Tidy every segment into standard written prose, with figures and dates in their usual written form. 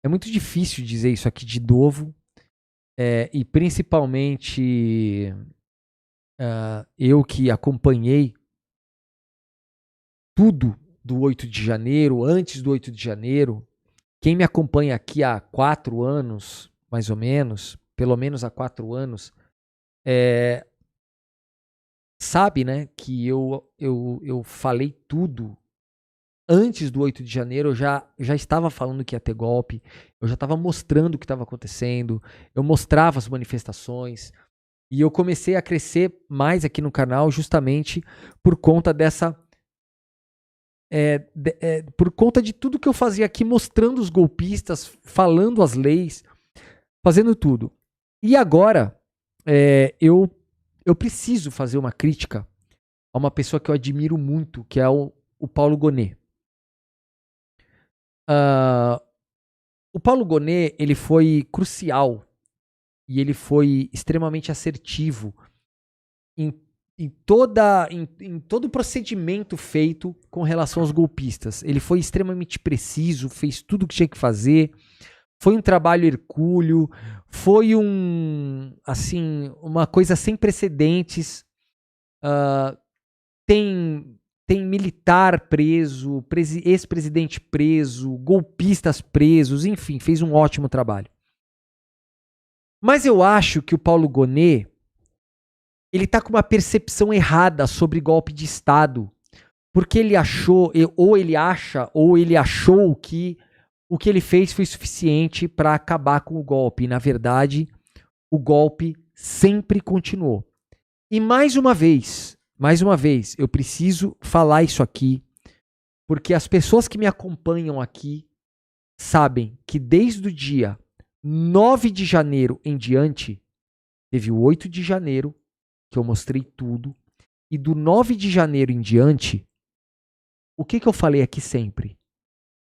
É muito difícil dizer isso aqui de novo, e principalmente eu que acompanhei tudo do 8 de janeiro, antes do 8 de janeiro, quem me acompanha aqui há 4 anos, mais ou menos, pelo menos há 4 anos, sabe, né, que eu falei tudo. Antes do 8 de janeiro, eu já estava falando que ia ter golpe, eu já estava mostrando o que estava acontecendo, eu mostrava as manifestações, e eu comecei a crescer mais aqui no canal justamente por conta dessa. Por conta de tudo que eu fazia aqui, mostrando os golpistas, falando as leis, fazendo tudo. E agora, eu preciso fazer uma crítica a uma pessoa que eu admiro muito, que é o Paulo Gonet. O Paulo Gonet, ele foi crucial e ele foi extremamente assertivo em todo o procedimento feito com relação aos golpistas. Ele foi extremamente preciso, fez tudo o que tinha que fazer. Foi um trabalho hercúleo, foi uma coisa sem precedentes. Tem militar preso, ex-presidente preso, golpistas presos, enfim, fez um ótimo trabalho. Mas eu acho que o Paulo Gonet, ele tá com uma percepção errada sobre golpe de Estado, porque ele achou, ou ele achou que o que ele fez foi suficiente para acabar com o golpe. E, na verdade, o golpe sempre continuou. E mais uma vez, eu preciso falar isso aqui, porque as pessoas que me acompanham aqui sabem que desde o dia 9 de janeiro em diante, teve o 8 de janeiro, que eu mostrei tudo, e do 9 de janeiro em diante, o que eu falei aqui sempre?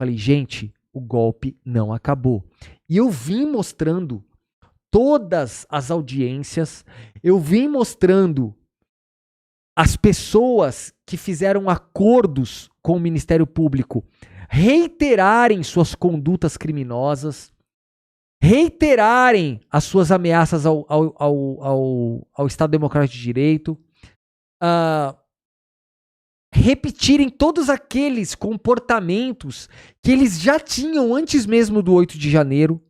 Falei, gente, o golpe não acabou. E eu vim mostrando todas as audiências, eu vim mostrando as pessoas que fizeram acordos com o Ministério Público reiterarem suas condutas criminosas, reiterarem as suas ameaças ao Estado Democrático de Direito, repetirem todos aqueles comportamentos que eles já tinham antes mesmo do 8 de janeiro,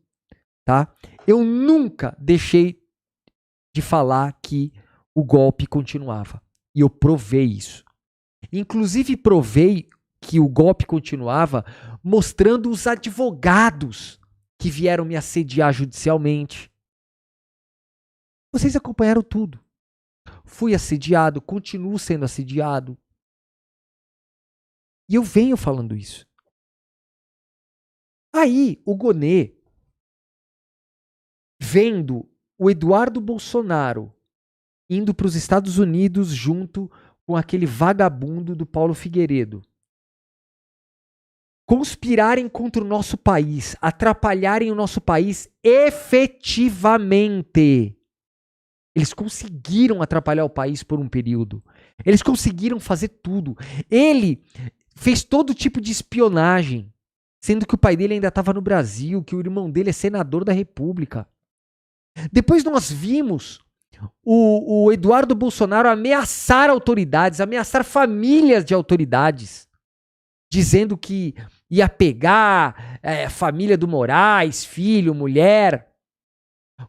tá? Eu nunca deixei de falar que o golpe continuava. E eu provei isso. Inclusive provei que o golpe continuava mostrando os advogados que vieram me assediar judicialmente. Vocês acompanharam tudo. Fui assediado, continuo sendo assediado. E eu venho falando isso. Aí, o Gonet, vendo o Eduardo Bolsonaro indo para os Estados Unidos junto com aquele vagabundo do Paulo Figueiredo, conspirarem contra o nosso país, atrapalharem o nosso país efetivamente. Eles conseguiram atrapalhar o país por um período. Eles conseguiram fazer tudo. Ele fez todo tipo de espionagem, sendo que o pai dele ainda estava no Brasil, que o irmão dele é senador da República. Depois nós vimos o Eduardo Bolsonaro ameaçar autoridades, ameaçar famílias de autoridades, dizendo que ia pegar família do Moraes, filho, mulher.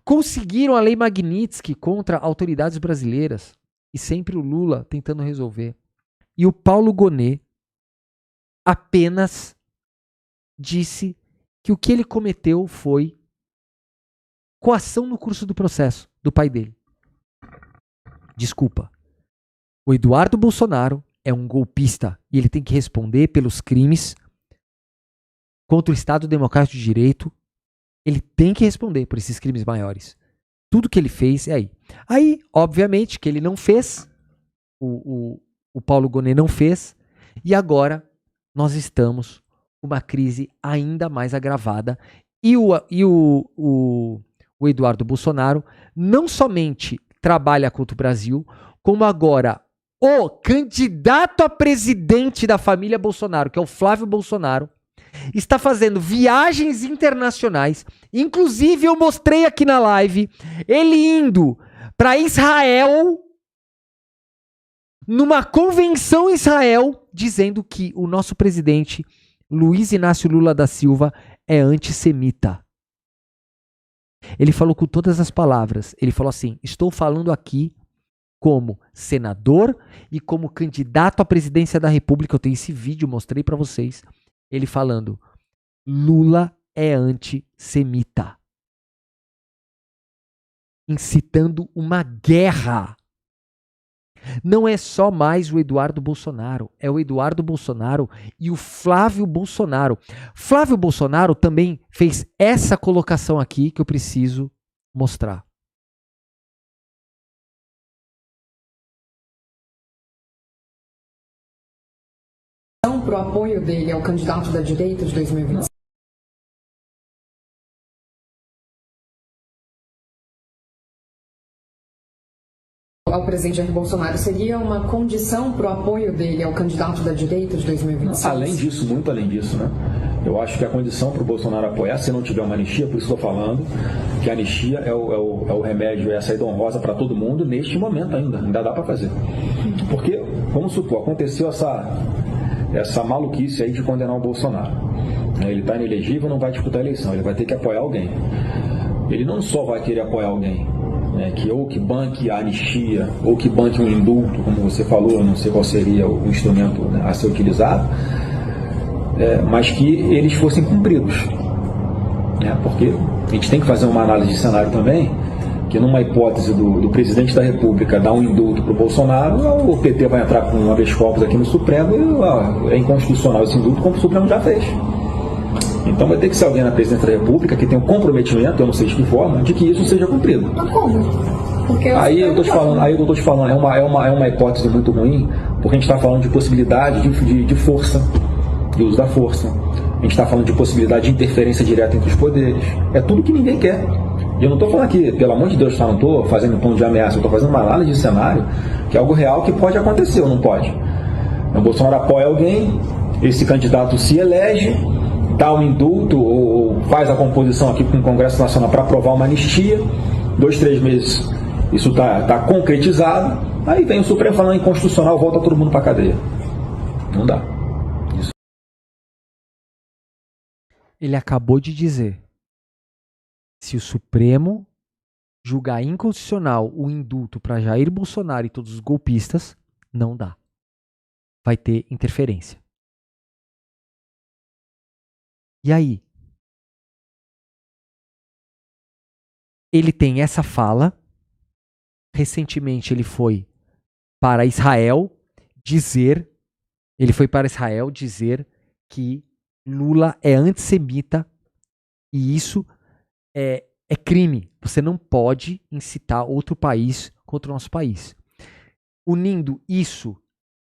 Conseguiram a lei Magnitsky contra autoridades brasileiras. E sempre o Lula tentando resolver. E o Paulo Gonet apenas disse que o que ele cometeu foi coação no curso do processo do pai dele. Desculpa. O Eduardo Bolsonaro é um golpista e ele tem que responder pelos crimes contra o Estado Democrático de Direito. Ele tem que responder por esses crimes maiores. Tudo que ele fez é aí. Aí, obviamente, que ele não fez, o Paulo Gonet não fez, e agora nós estamos com uma crise ainda mais agravada. E o Eduardo Bolsonaro não somente trabalha contra o Brasil, como agora o candidato a presidente da família Bolsonaro, que é o Flávio Bolsonaro, está fazendo viagens internacionais. Inclusive, eu mostrei aqui na live ele indo para Israel, numa convenção em Israel, dizendo que o nosso presidente, Luiz Inácio Lula da Silva, é antissemita. Ele falou com todas as palavras. Ele falou assim: estou falando aqui como senador e como candidato à presidência da República. Eu tenho esse vídeo, mostrei para vocês. Ele falando: Lula é antissemita. Incitando uma guerra. Não é só mais o Eduardo Bolsonaro, é o Eduardo Bolsonaro e o Flávio Bolsonaro. Flávio Bolsonaro também fez essa colocação aqui que eu preciso mostrar. Para o apoio dele ao candidato da direita de 2025. Ao presidente Jair Bolsonaro, seria uma condição para o apoio dele ao candidato da direita de 2026? Além disso, muito além disso, né? Eu acho que a condição para o Bolsonaro apoiar, se não tiver uma anistia, por isso estou falando, que a anistia é o remédio, é a saída honrosa para todo mundo neste momento ainda dá para fazer. Porque, vamos supor, aconteceu essa maluquice aí de condenar o Bolsonaro. Ele está inelegível, não vai disputar a eleição, ele vai ter que apoiar alguém. Ele não só vai querer apoiar alguém, que banque a anistia, ou que banque um indulto, como você falou, eu não sei qual seria o instrumento a ser utilizado, mas que eles fossem cumpridos. Porque a gente tem que fazer uma análise de cenário também, que numa hipótese do presidente da República dar um indulto para o Bolsonaro, o PT vai entrar com um habeas corpus aqui no Supremo e é inconstitucional esse indulto, como o Supremo já fez. Então vai ter que ser alguém na presidência da República que tenha um comprometimento, eu não sei de que forma, de que isso seja cumprido. Mas como? Porque aí eu estou te falando, é uma hipótese muito ruim, porque a gente está falando de possibilidade de força, de uso da força. A gente está falando de possibilidade de interferência direta entre os poderes. É tudo que ninguém quer. E eu não estou falando aqui, pelo amor de Deus, não estou fazendo um tom de ameaça, eu estou fazendo uma análise de cenário, que é algo real que pode acontecer ou não pode. O Bolsonaro apoia alguém, esse candidato se elege, dá um indulto ou faz a composição aqui com o Congresso Nacional para aprovar uma anistia, 2, 3 meses isso está concretizado, aí vem o Supremo falando inconstitucional, volta todo mundo para a cadeia. Não dá. Isso. Ele acabou de dizer: se o Supremo julgar inconstitucional o indulto para Jair Bolsonaro e todos os golpistas, não dá. Vai ter interferência. E aí? Ele tem essa fala. Recentemente ele foi para Israel dizer que Lula é antissemita e isso é crime. Você não pode incitar outro país contra o nosso país. Unindo isso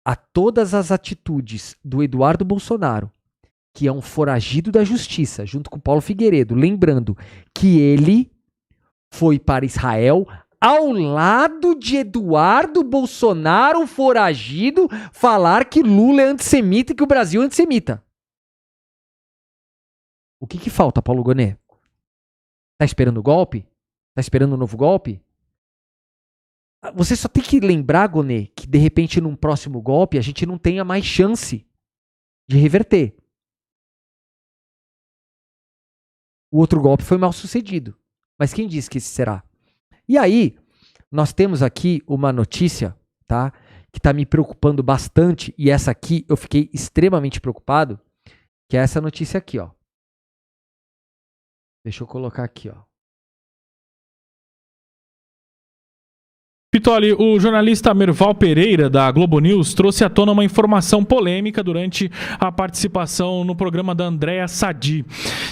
a todas as atitudes do Eduardo Bolsonaro, que é um foragido da justiça, junto com Paulo Figueiredo, lembrando que ele foi para Israel ao lado de Eduardo Bolsonaro, foragido, falar que Lula é antissemita e que o Brasil é antissemita. O que falta, Paulo Gonet? Tá esperando o golpe? Tá esperando um novo golpe? Você só tem que lembrar, Gonet, que de repente num próximo golpe a gente não tenha mais chance de reverter. O outro golpe foi mal sucedido. Mas quem disse que esse será? E aí, nós temos aqui uma notícia, tá? Que está me preocupando bastante. E essa aqui eu fiquei extremamente preocupado. Que é essa notícia aqui, ó. Deixa eu colocar aqui, ó. Pitoli, o jornalista Merval Pereira, da Globo News, trouxe à tona uma informação polêmica durante a participação no programa da Andréa Sadi.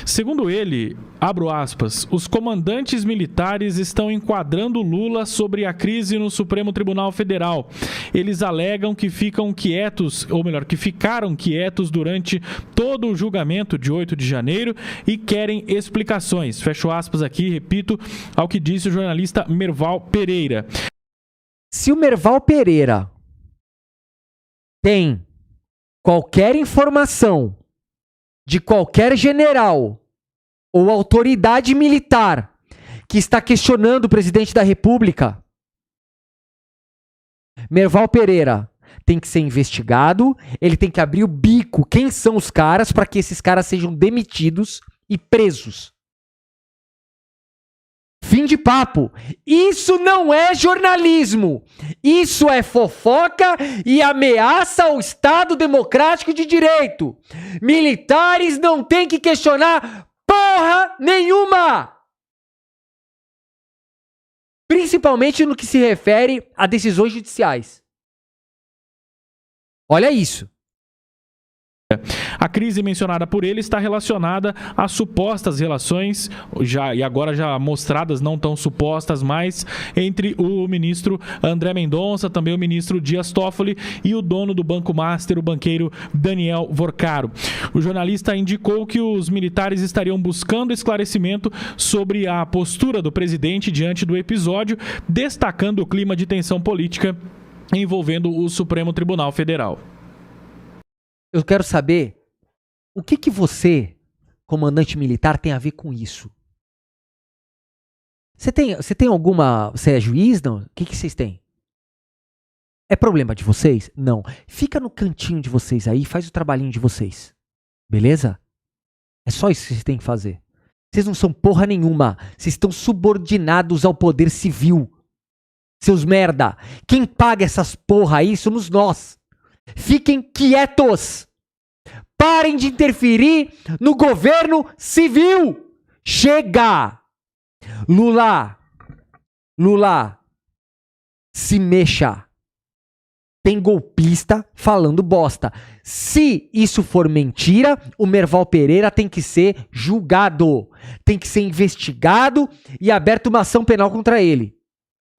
Segundo ele, abro aspas, os comandantes militares estão enquadrando Lula sobre a crise no Supremo Tribunal Federal. Eles alegam que ficam quietos, ou melhor, que ficaram quietos durante todo o julgamento de 8 de janeiro e querem explicações. Fecho aspas aqui, repito, ao que disse o jornalista Merval Pereira. Se o Merval Pereira tem qualquer informação de qualquer general ou autoridade militar que está questionando o presidente da República, Merval Pereira tem que ser investigado, ele tem que abrir o bico quem são os caras para que esses caras sejam demitidos e presos. Fim de papo. Isso não é jornalismo. Isso é fofoca e ameaça ao Estado Democrático de Direito. Militares não têm que questionar porra nenhuma. Principalmente no que se refere a decisões judiciais. Olha isso. A crise mencionada por ele está relacionada a supostas relações, e agora já mostradas, não tão supostas mais, entre o ministro André Mendonça, também o ministro Dias Toffoli e o dono do Banco Master, o banqueiro Daniel Vorcaro. O jornalista indicou que os militares estariam buscando esclarecimento sobre a postura do presidente diante do episódio, destacando o clima de tensão política envolvendo o Supremo Tribunal Federal. Eu quero saber o que você, comandante militar, tem a ver com isso. Você tem alguma... Você é juiz? Não? O que vocês têm? É problema de vocês? Não. Fica no cantinho de vocês aí, faz o trabalhinho de vocês. Beleza? É só isso que vocês têm que fazer. Vocês não são porra nenhuma. Vocês estão subordinados ao poder civil. Seus merda. Quem paga essas porra aí somos nós. Fiquem quietos. Parem de interferir no governo civil. Chega. Lula, se mexa. Tem golpista falando bosta. Se isso for mentira, o Merval Pereira tem que ser julgado. Tem que ser investigado e aberto uma ação penal contra ele.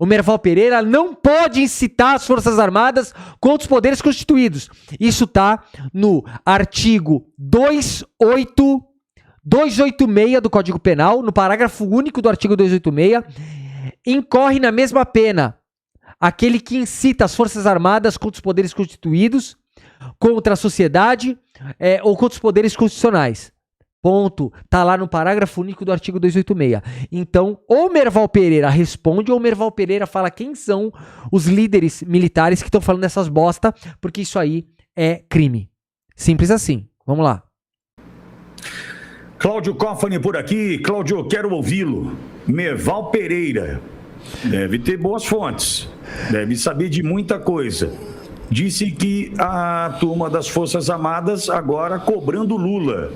O Merval Pereira não pode incitar as Forças Armadas contra os poderes constituídos. Isso está no artigo 286 do Código Penal, no parágrafo único do artigo 286. Incorre na mesma pena aquele que incita as Forças Armadas contra os poderes constituídos, contra a sociedade ou contra os poderes constitucionais. Ponto. Tá lá no parágrafo único do artigo 286. Então, ou Merval Pereira responde, ou Merval Pereira fala quem são os líderes militares que estão falando dessas bosta, porque isso aí é crime. Simples assim. Vamos lá. Cláudio Cofani por aqui. Cláudio, quero ouvi-lo. Merval Pereira deve ter boas fontes, deve saber de muita coisa. Disse que a turma das Forças Armadas agora cobrando Lula.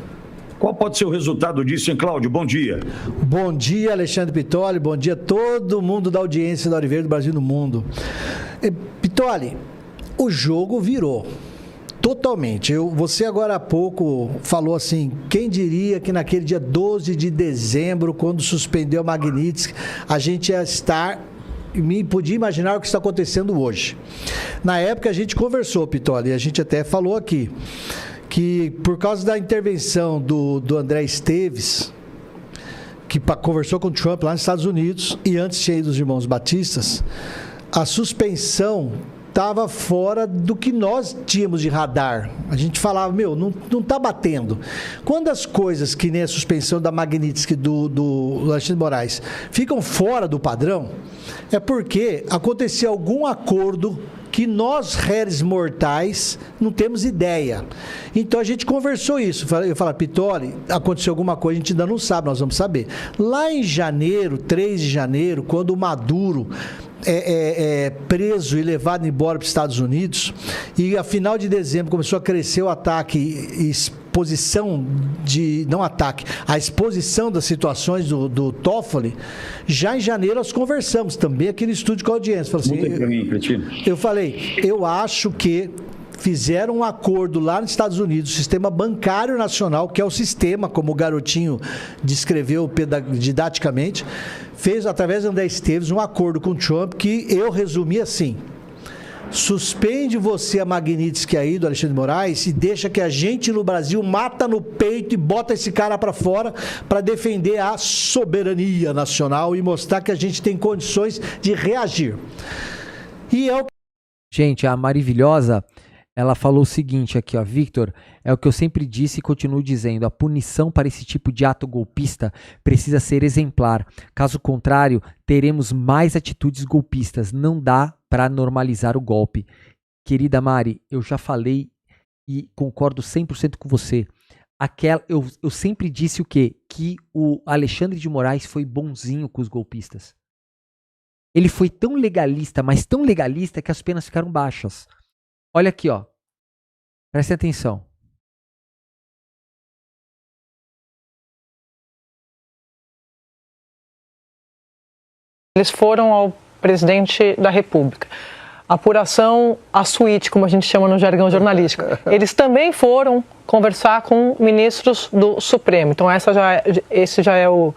Qual pode ser o resultado disso, hein, Cláudio? Bom dia. Bom dia, Alexandre Pitoli. Bom dia a todo mundo da audiência da Oliveira do Brasil e do mundo. Pitoli, o jogo virou. Totalmente. Você agora há pouco falou assim, quem diria que naquele dia 12 de dezembro, quando suspendeu a Magnitsky, a gente ia estar... podia imaginar o que está acontecendo hoje. Na época a gente conversou, Pitoli, e a gente até falou aqui, que por causa da intervenção do André Esteves, que conversou com o Trump lá nos Estados Unidos, e antes tinha ido dos irmãos Batistas, a suspensão estava fora do que nós tínhamos de radar. A gente falava, não está batendo. Quando as coisas, que nem a suspensão da Magnitsky do Alexandre de Moraes, ficam fora do padrão, é porque acontecia algum acordo que nós, réis mortais, não temos ideia. Então, a gente conversou isso. Eu falei, Pitoli, aconteceu alguma coisa, a gente ainda não sabe, nós vamos saber. Lá em janeiro, 3 de janeiro, quando o Maduro é preso e levado embora para os Estados Unidos, e a final de dezembro começou a crescer o ataque e exposição a exposição das situações do Toffoli, já em janeiro nós conversamos também aqui no estúdio com a audiência. Eu falei, eu acho que fizeram um acordo lá nos Estados Unidos, o sistema bancário nacional, que é o sistema, como o garotinho descreveu didaticamente, fez, através do André Esteves, um acordo com o Trump, que eu resumi assim: suspende você a Magnitsky aí do Alexandre de Moraes e deixa que a gente no Brasil mata no peito e bota esse cara para fora para defender a soberania nacional e mostrar que a gente tem condições de reagir. E é o... Gente, a maravilhosa Ela falou o seguinte aqui, ó, Victor, é o que eu sempre disse e continuo dizendo, a punição para esse tipo de ato golpista precisa ser exemplar. Caso contrário, teremos mais atitudes golpistas. Não dá para normalizar o golpe. Querida Mari, eu já falei e concordo 100% com você. Eu sempre disse o quê? Que o Alexandre de Moraes foi bonzinho com os golpistas. Ele foi tão legalista, mas tão legalista que as penas ficaram baixas. Olha aqui, ó. Preste atenção. Eles foram ao presidente da República. Apuração à suíte, como a gente chama no jargão jornalístico. Eles também foram conversar com ministros do Supremo. Então esse já é o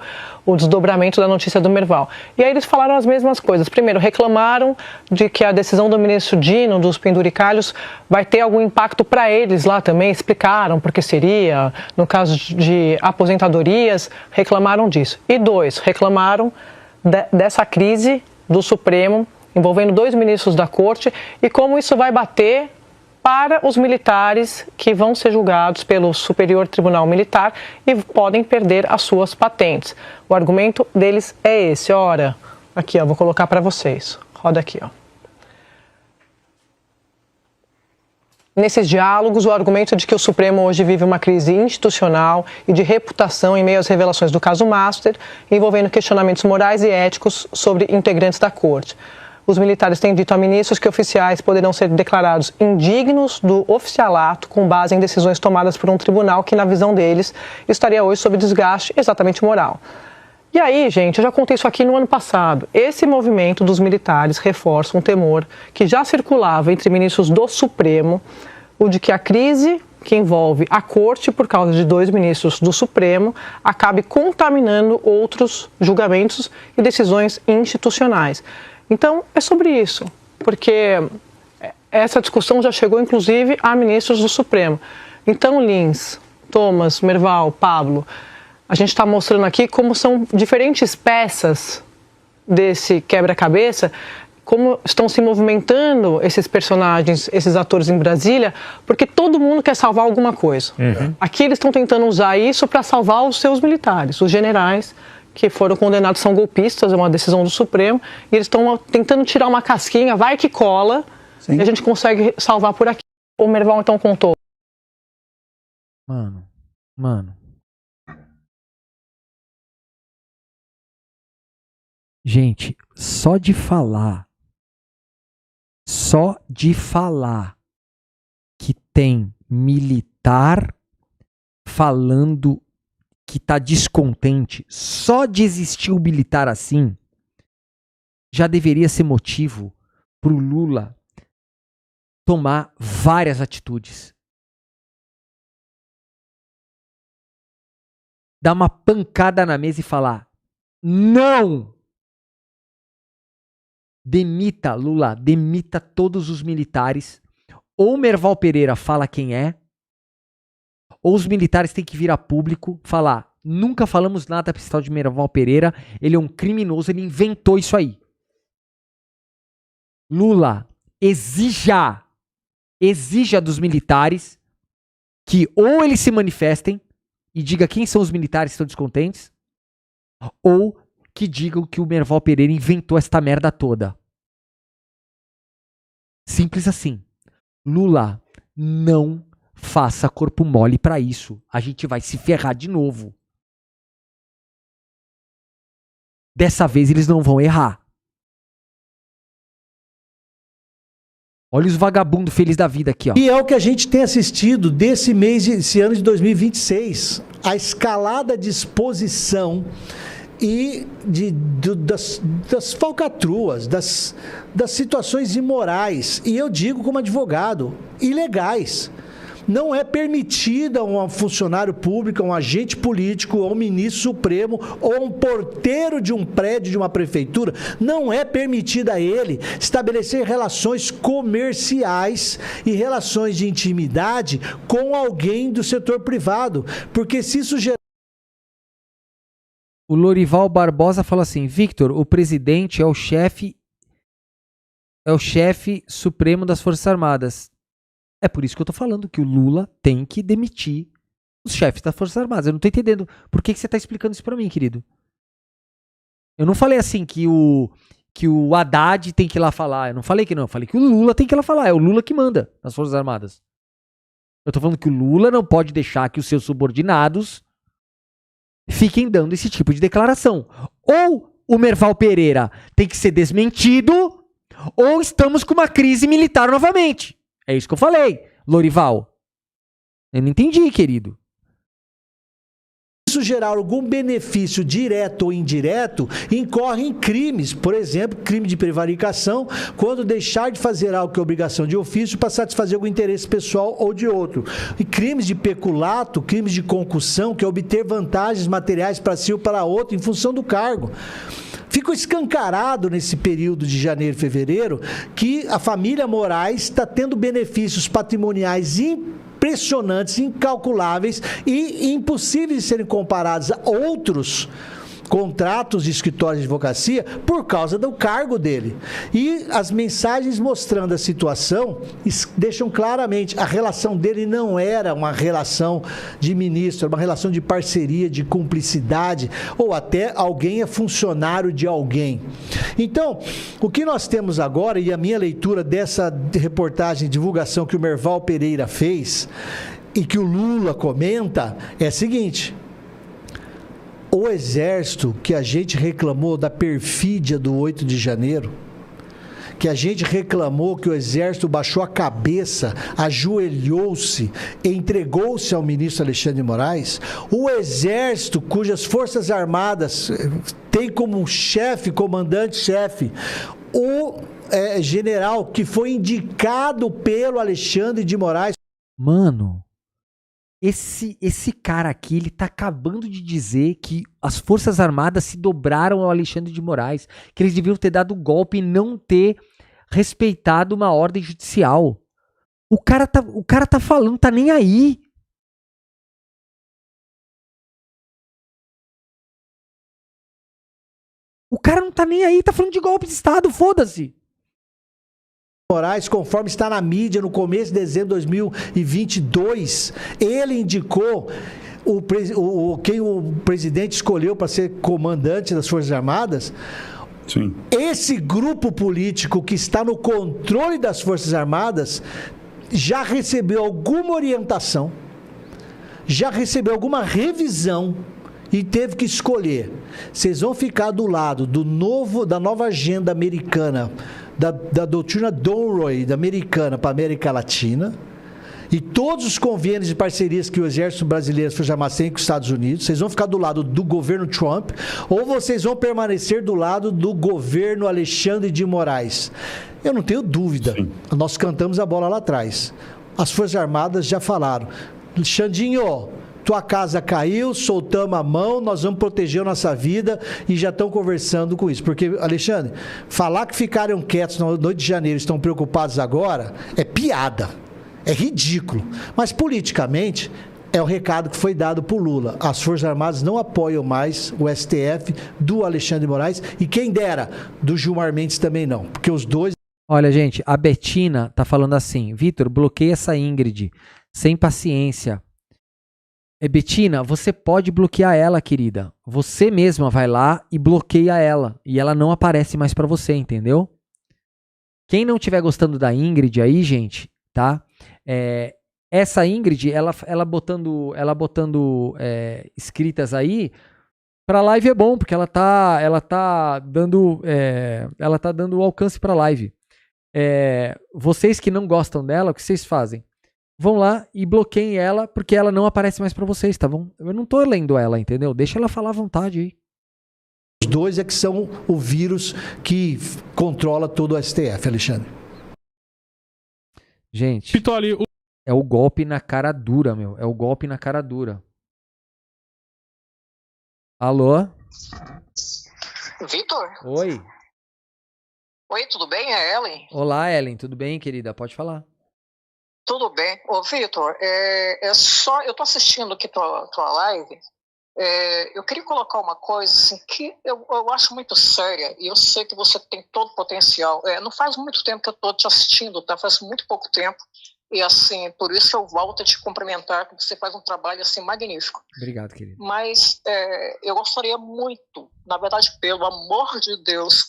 desdobramento da notícia do Merval. E aí eles falaram as mesmas coisas. Primeiro, reclamaram de que a decisão do ministro Dino, dos penduricalhos, vai ter algum impacto para eles lá também. Explicaram porque seria, no caso de aposentadorias, reclamaram disso. E dois, reclamaram dessa crise do Supremo, envolvendo 2 ministros da corte, e como isso vai bater para os militares que vão ser julgados pelo Superior Tribunal Militar e podem perder as suas patentes. O argumento deles é esse, ora, aqui ó, vou colocar para vocês, roda aqui ó. Nesses diálogos, o argumento de que o Supremo hoje vive uma crise institucional e de reputação em meio às revelações do caso Master, envolvendo questionamentos morais e éticos sobre integrantes da corte. Os militares têm dito a ministros que oficiais poderão ser declarados indignos do oficialato com base em decisões tomadas por um tribunal que, na visão deles, estaria hoje sob desgaste exatamente moral. E aí, gente, eu já contei isso aqui no ano passado. Esse movimento dos militares reforça um temor que já circulava entre ministros do Supremo, o de que a crise que envolve a corte por causa de 2 ministros do Supremo acabe contaminando outros julgamentos e decisões institucionais. Então, é sobre isso, porque essa discussão já chegou, inclusive, a ministros do Supremo. Então, Lins, Thomas, Merval, Pablo, a gente está mostrando aqui como são diferentes peças desse quebra-cabeça, como estão se movimentando esses personagens, esses atores em Brasília, porque todo mundo quer salvar alguma coisa. Aqui eles estão tentando usar isso para salvar os seus militares, os generais, que foram condenados, são golpistas, é uma decisão do Supremo, e eles estão tentando tirar uma casquinha, vai que cola, sim, e a gente consegue salvar por aqui. O Merval então contou. Mano. Gente, só de falar que tem militar falando que tá descontente, só de existir o militar assim, já deveria ser motivo pro Lula tomar várias atitudes. Dar uma pancada na mesa e falar: não! Demita, Lula, demita todos os militares. Ou Merval Pereira fala quem é, ou os militares têm que vir a público falar: nunca falamos nada para esse tal de Merval Pereira, ele é um criminoso, ele inventou isso aí. Lula, exija dos militares que ou eles se manifestem e diga quem são os militares que estão descontentes, ou que digam que o Merval Pereira inventou esta merda toda. Simples assim. Lula, não faça corpo mole pra isso. A gente vai se ferrar de novo. Dessa vez eles não vão errar. Olha os vagabundos felizes da vida aqui, ó. E é o que a gente tem assistido desse mês, esse ano de 2026. A escalada de exposição e das falcatruas, das situações imorais, e eu digo como advogado, ilegais. Não é permitida a um funcionário público, a um agente político, a um ministro supremo, ou a um porteiro de um prédio de uma prefeitura, não é permitida a ele estabelecer relações comerciais e relações de intimidade com alguém do setor privado, porque se isso gerar... O Lorival Barbosa fala assim: Victor, o presidente é o chefe supremo das Forças Armadas. É por isso que eu tô falando que o Lula tem que demitir os chefes das Forças Armadas. Eu não tô entendendo por que você tá explicando isso pra mim, querido. Eu não falei assim que o Haddad tem que ir lá falar. Eu não falei que não. Eu falei que o Lula tem que ir lá falar. É o Lula que manda nas Forças Armadas. Eu tô falando que o Lula não pode deixar que os seus subordinados fiquem dando esse tipo de declaração. Ou o Merval Pereira tem que ser desmentido, ou estamos com uma crise militar novamente. É isso que eu falei, Lorival. Eu não entendi, querido. Isso gerar algum benefício direto ou indireto, incorre em crimes, por exemplo, crime de prevaricação, quando deixar de fazer algo que é obrigação de ofício para satisfazer algum interesse pessoal ou de outro. E crimes de peculato, crimes de concussão, que é obter vantagens materiais para si ou para outro em função do cargo. Ficou escancarado nesse período de janeiro e fevereiro que a família Moraes está tendo benefícios patrimoniais impressionantes, incalculáveis e impossíveis de serem comparados a outros contratos de escritórios de advocacia por causa do cargo dele. E as mensagens mostrando a situação deixam claramente, a relação dele não era uma relação de ministro, era uma relação de parceria, de cumplicidade, ou até alguém é funcionário de alguém. Então, o que nós temos agora, e a minha leitura dessa reportagem, divulgação que o Merval Pereira fez, e que o Lula comenta, é a seguinte: o Exército, que a gente reclamou da perfídia do 8 de janeiro, que a gente reclamou que o Exército baixou a cabeça, ajoelhou-se, entregou-se ao ministro Alexandre de Moraes, o Exército, cujas Forças Armadas tem como chefe, comandante-chefe, o general que foi indicado pelo Alexandre de Moraes. Mano, esse cara aqui, ele tá acabando de dizer que as Forças Armadas se dobraram ao Alexandre de Moraes, que eles deviam ter dado golpe e não ter respeitado uma ordem judicial. O cara tá falando, tá nem aí. O cara não tá nem aí, tá falando de golpe de Estado, foda-se. Moraes, conforme está na mídia, no começo de dezembro de 2022, ele indicou quem o presidente escolheu para ser comandante das Forças Armadas. Sim. Esse grupo político que está no controle das Forças Armadas já recebeu alguma orientação, já recebeu alguma revisão e teve que escolher. Vocês vão ficar do lado da nova agenda americana, da doutrina Donroy, da americana para a América Latina, e todos os convênios e parcerias que o Exército Brasileiro foi jamais tem com os Estados Unidos. Vocês vão ficar do lado do governo Trump, ou vocês vão permanecer do lado do governo Alexandre de Moraes? Eu não tenho dúvida. Sim. Nós cantamos a bola lá atrás. As Forças Armadas já falaram: Xandinho, tua casa caiu, soltamos a mão, nós vamos proteger a nossa vida, e já estão conversando com isso. Porque, Alexandre, falar que ficaram quietos na noite de janeiro, estão preocupados agora, é piada, é ridículo. Mas politicamente, é o recado que foi dado por Lula. As Forças Armadas não apoiam mais o STF do Alexandre de Moraes, e quem dera, do Gilmar Mendes também não, porque os dois... Olha, gente, a Betina tá falando assim: Vitor, bloqueia essa Ingrid, sem paciência. Betina, você pode bloquear ela, querida. Você mesma vai lá e bloqueia ela. E ela não aparece mais pra você, entendeu? Quem não estiver gostando da Ingrid aí, gente, tá? Essa Ingrid, ela botando escritas aí, pra live é bom, porque ela tá dando alcance pra live. Vocês que não gostam dela, o que vocês fazem? Vão lá e bloqueiem ela, porque ela não aparece mais pra vocês, tá bom? Eu não tô lendo ela, entendeu? Deixa ela falar à vontade aí. Os dois é que são o vírus que controla todo o STF, Alexandre. Gente, Pitoli, é o golpe na cara dura, meu. É o golpe na cara dura. Alô? Vitor? Oi. Oi, tudo bem? É Ellen? Olá, Ellen. Tudo bem, querida? Pode falar. Tudo bem. Ô, Vitor, eu tô assistindo aqui tua live. Eu queria colocar uma coisa assim, que eu acho muito séria, e eu sei que você tem todo o potencial. Não faz muito tempo que eu tô te assistindo, tá? Faz muito pouco tempo. E assim, por isso eu volto a te cumprimentar, que você faz um trabalho assim magnífico. Obrigado, querido. Mas eu gostaria muito, na verdade, pelo amor de Deus,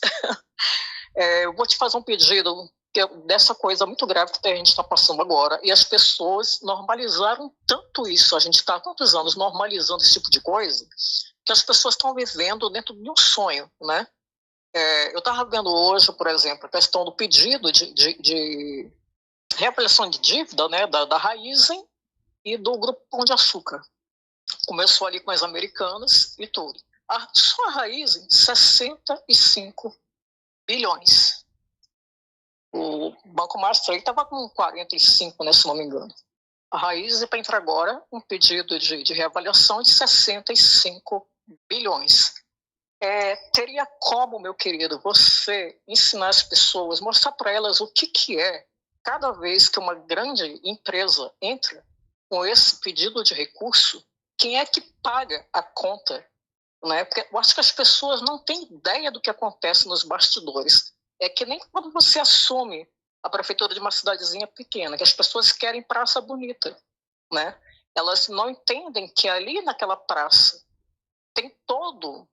eu vou te fazer um pedido dessa coisa muito grave que a gente está passando agora. E as pessoas normalizaram tanto isso, a gente está há tantos anos normalizando esse tipo de coisa, que as pessoas estão vivendo dentro de um sonho, né? Eu estava vendo hoje, por exemplo, a questão do pedido de reavaliação de dívida, né, da Raízen e do Grupo Pão de Açúcar. Começou ali com as americanas e tudo. Só a Raízen, 65 bilhões. O Banco Master estava com 45, né, se não me engano. A Raízen, para entrar agora, um pedido de reavaliação de 65 bilhões. Teria como, meu querido, você ensinar as pessoas, mostrar para elas o que é, cada vez que uma grande empresa entra com esse pedido de recurso, quem é que paga a conta? Né? Porque eu acho que as pessoas não têm ideia do que acontece nos bastidores. É que nem quando você assume a prefeitura de uma cidadezinha pequena, que as pessoas querem praça bonita, né? Elas não entendem que ali naquela praça tem todo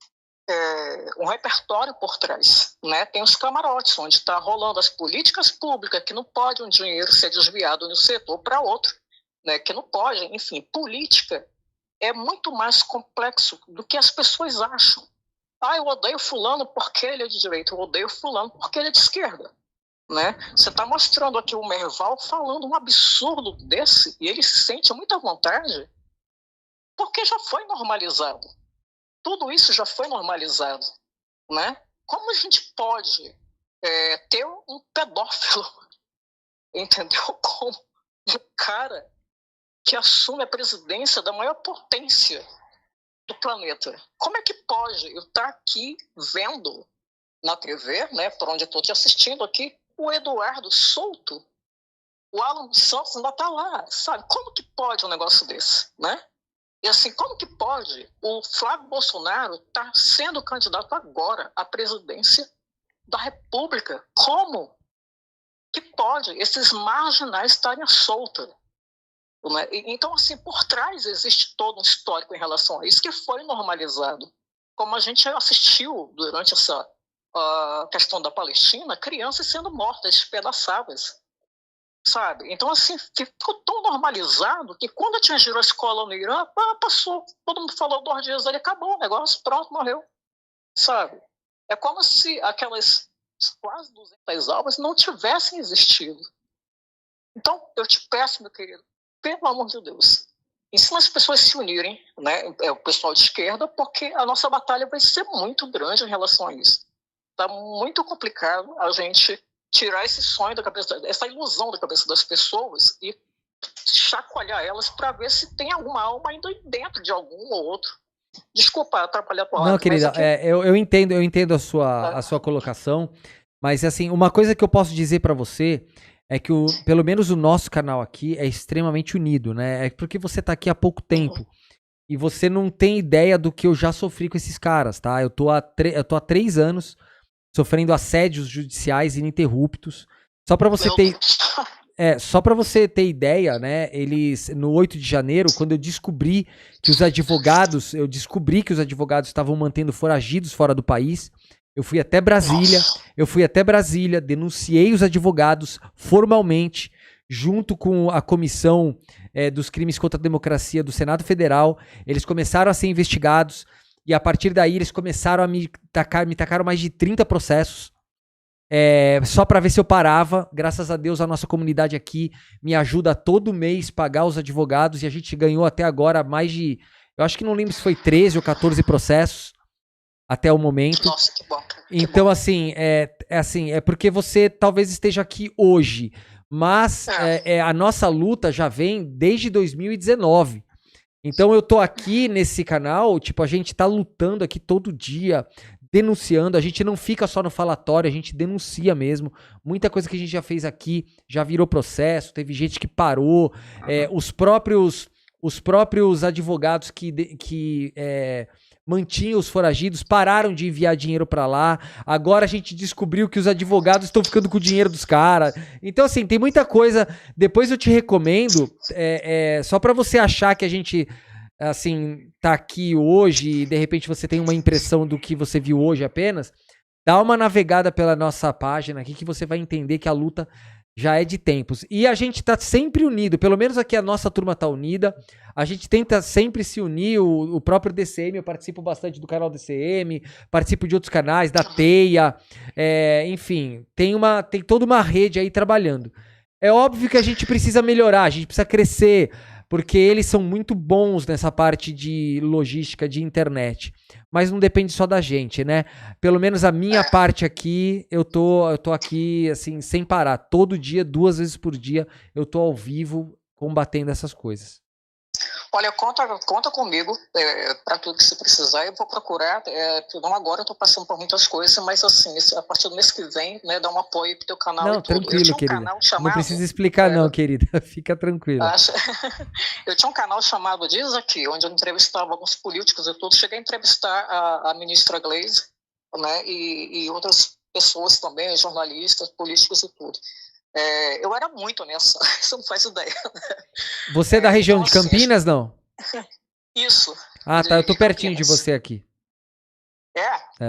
um repertório por trás, né? Tem os camarotes, onde está rolando as políticas públicas, que não pode um dinheiro ser desviado de um setor para outro, né? Que não pode, enfim, política é muito mais complexo do que as pessoas acham. Eu odeio fulano porque ele é de direita, eu odeio fulano porque ele é de esquerda, né? Você está mostrando aqui o Merval falando um absurdo desse e ele se sente muita vontade porque já foi normalizado. Tudo isso já foi normalizado, né? Como a gente pode ter um pedófilo, entendeu? Como um cara que assume a presidência da maior potência do planeta. Como é que pode eu estar aqui vendo na TV, né, por onde eu estou te assistindo aqui, o Eduardo solto, o Alan Santos ainda está lá, sabe? Como que pode um negócio desse, né? E assim, como que pode o Flávio Bolsonaro estar sendo candidato agora à presidência da República? Como que pode esses marginais estarem à solta? Né? Então, assim, por trás existe todo um histórico em relação a isso que foi normalizado. Como a gente assistiu durante essa questão da Palestina, crianças sendo mortas, despedaçadas. Sabe? Então, assim, ficou tão normalizado que quando atingiram a escola no Irã, passou. Todo mundo falou 2 dias ali, acabou o negócio, pronto, morreu. Sabe? É como se aquelas quase 200 almas não tivessem existido. Então, eu te peço, meu querido, pelo amor de Deus, ensina as pessoas a se unirem, né? O pessoal de esquerda, porque a nossa batalha vai ser muito grande em relação a isso. Está muito complicado a gente tirar esse sonho da cabeça, essa ilusão da cabeça das pessoas e chacoalhar elas para ver se tem alguma alma ainda dentro de algum ou outro. Desculpa atrapalhar a tua Não, querida, aqui... eu entendo a sua colocação, mas assim, uma coisa que eu posso dizer para você é que pelo menos o nosso canal aqui é extremamente unido, né? É porque você tá aqui há pouco tempo e você não tem ideia do que eu já sofri com esses caras, tá? Eu tô há 3 anos sofrendo assédios judiciais ininterruptos. Só para você ter ideia, né? Eles no 8 de janeiro, quando eu descobri que os advogados estavam mantendo foragidos fora do país, eu fui até Brasília, denunciei os advogados formalmente, junto com a comissão dos crimes contra a democracia do Senado Federal. Eles começaram a ser investigados. E a partir daí eles começaram a me tacaram mais de 30 processos, só para ver se eu parava. Graças a Deus a nossa comunidade aqui me ajuda todo mês a pagar os advogados e a gente ganhou até agora mais de, eu acho que não lembro se foi 13 ou 14 processos até o momento. Nossa, que bom. Então assim, é porque você talvez esteja aqui hoje, mas a nossa luta já vem desde 2019. Então eu tô aqui nesse canal, tipo, a gente tá lutando aqui todo dia, denunciando, a gente não fica só no falatório, a gente denuncia mesmo. Muita coisa que a gente já fez aqui já virou processo, teve gente que parou, os próprios advogados que mantinha os foragidos, pararam de enviar dinheiro pra lá. Agora a gente descobriu que os advogados estão ficando com o dinheiro dos caras. Então, assim, tem muita coisa. Depois eu te recomendo, só pra você achar que a gente, assim, tá aqui hoje e de repente você tem uma impressão do que você viu hoje apenas, dá uma navegada pela nossa página aqui que você vai entender que a luta já é de tempos. E a gente tá sempre unido, pelo menos aqui a nossa turma tá unida. A gente tenta sempre se unir, o próprio DCM, eu participo bastante do canal DCM, participo de outros canais, da Teia, enfim, tem toda uma rede aí trabalhando. É óbvio que a gente precisa melhorar, a gente precisa crescer, porque eles são muito bons nessa parte de logística de internet. Mas não depende só da gente, né? Pelo menos a minha parte aqui, eu tô aqui, assim, sem parar. Todo dia, 2 vezes por dia, eu tô ao vivo combatendo essas coisas. Olha, conta comigo para tudo que você precisar. Eu vou procurar, não agora eu estou passando por muitas coisas, mas assim, a partir do mês que vem, né, dá um apoio pro teu canal. Não, e tudo. tranquilo, querida. Não precisa explicar não, querida. Fica tranquila. Eu tinha um canal chamado Diz Aqui, onde eu entrevistava alguns políticos e tudo. Cheguei a entrevistar a ministra Gleisi, né, e outras pessoas também, jornalistas, políticos e tudo. Eu era muito honesta, você não faz ideia. Você é da região de Campinas, não? Isso. Ah, tá, eu tô pertinho de você aqui.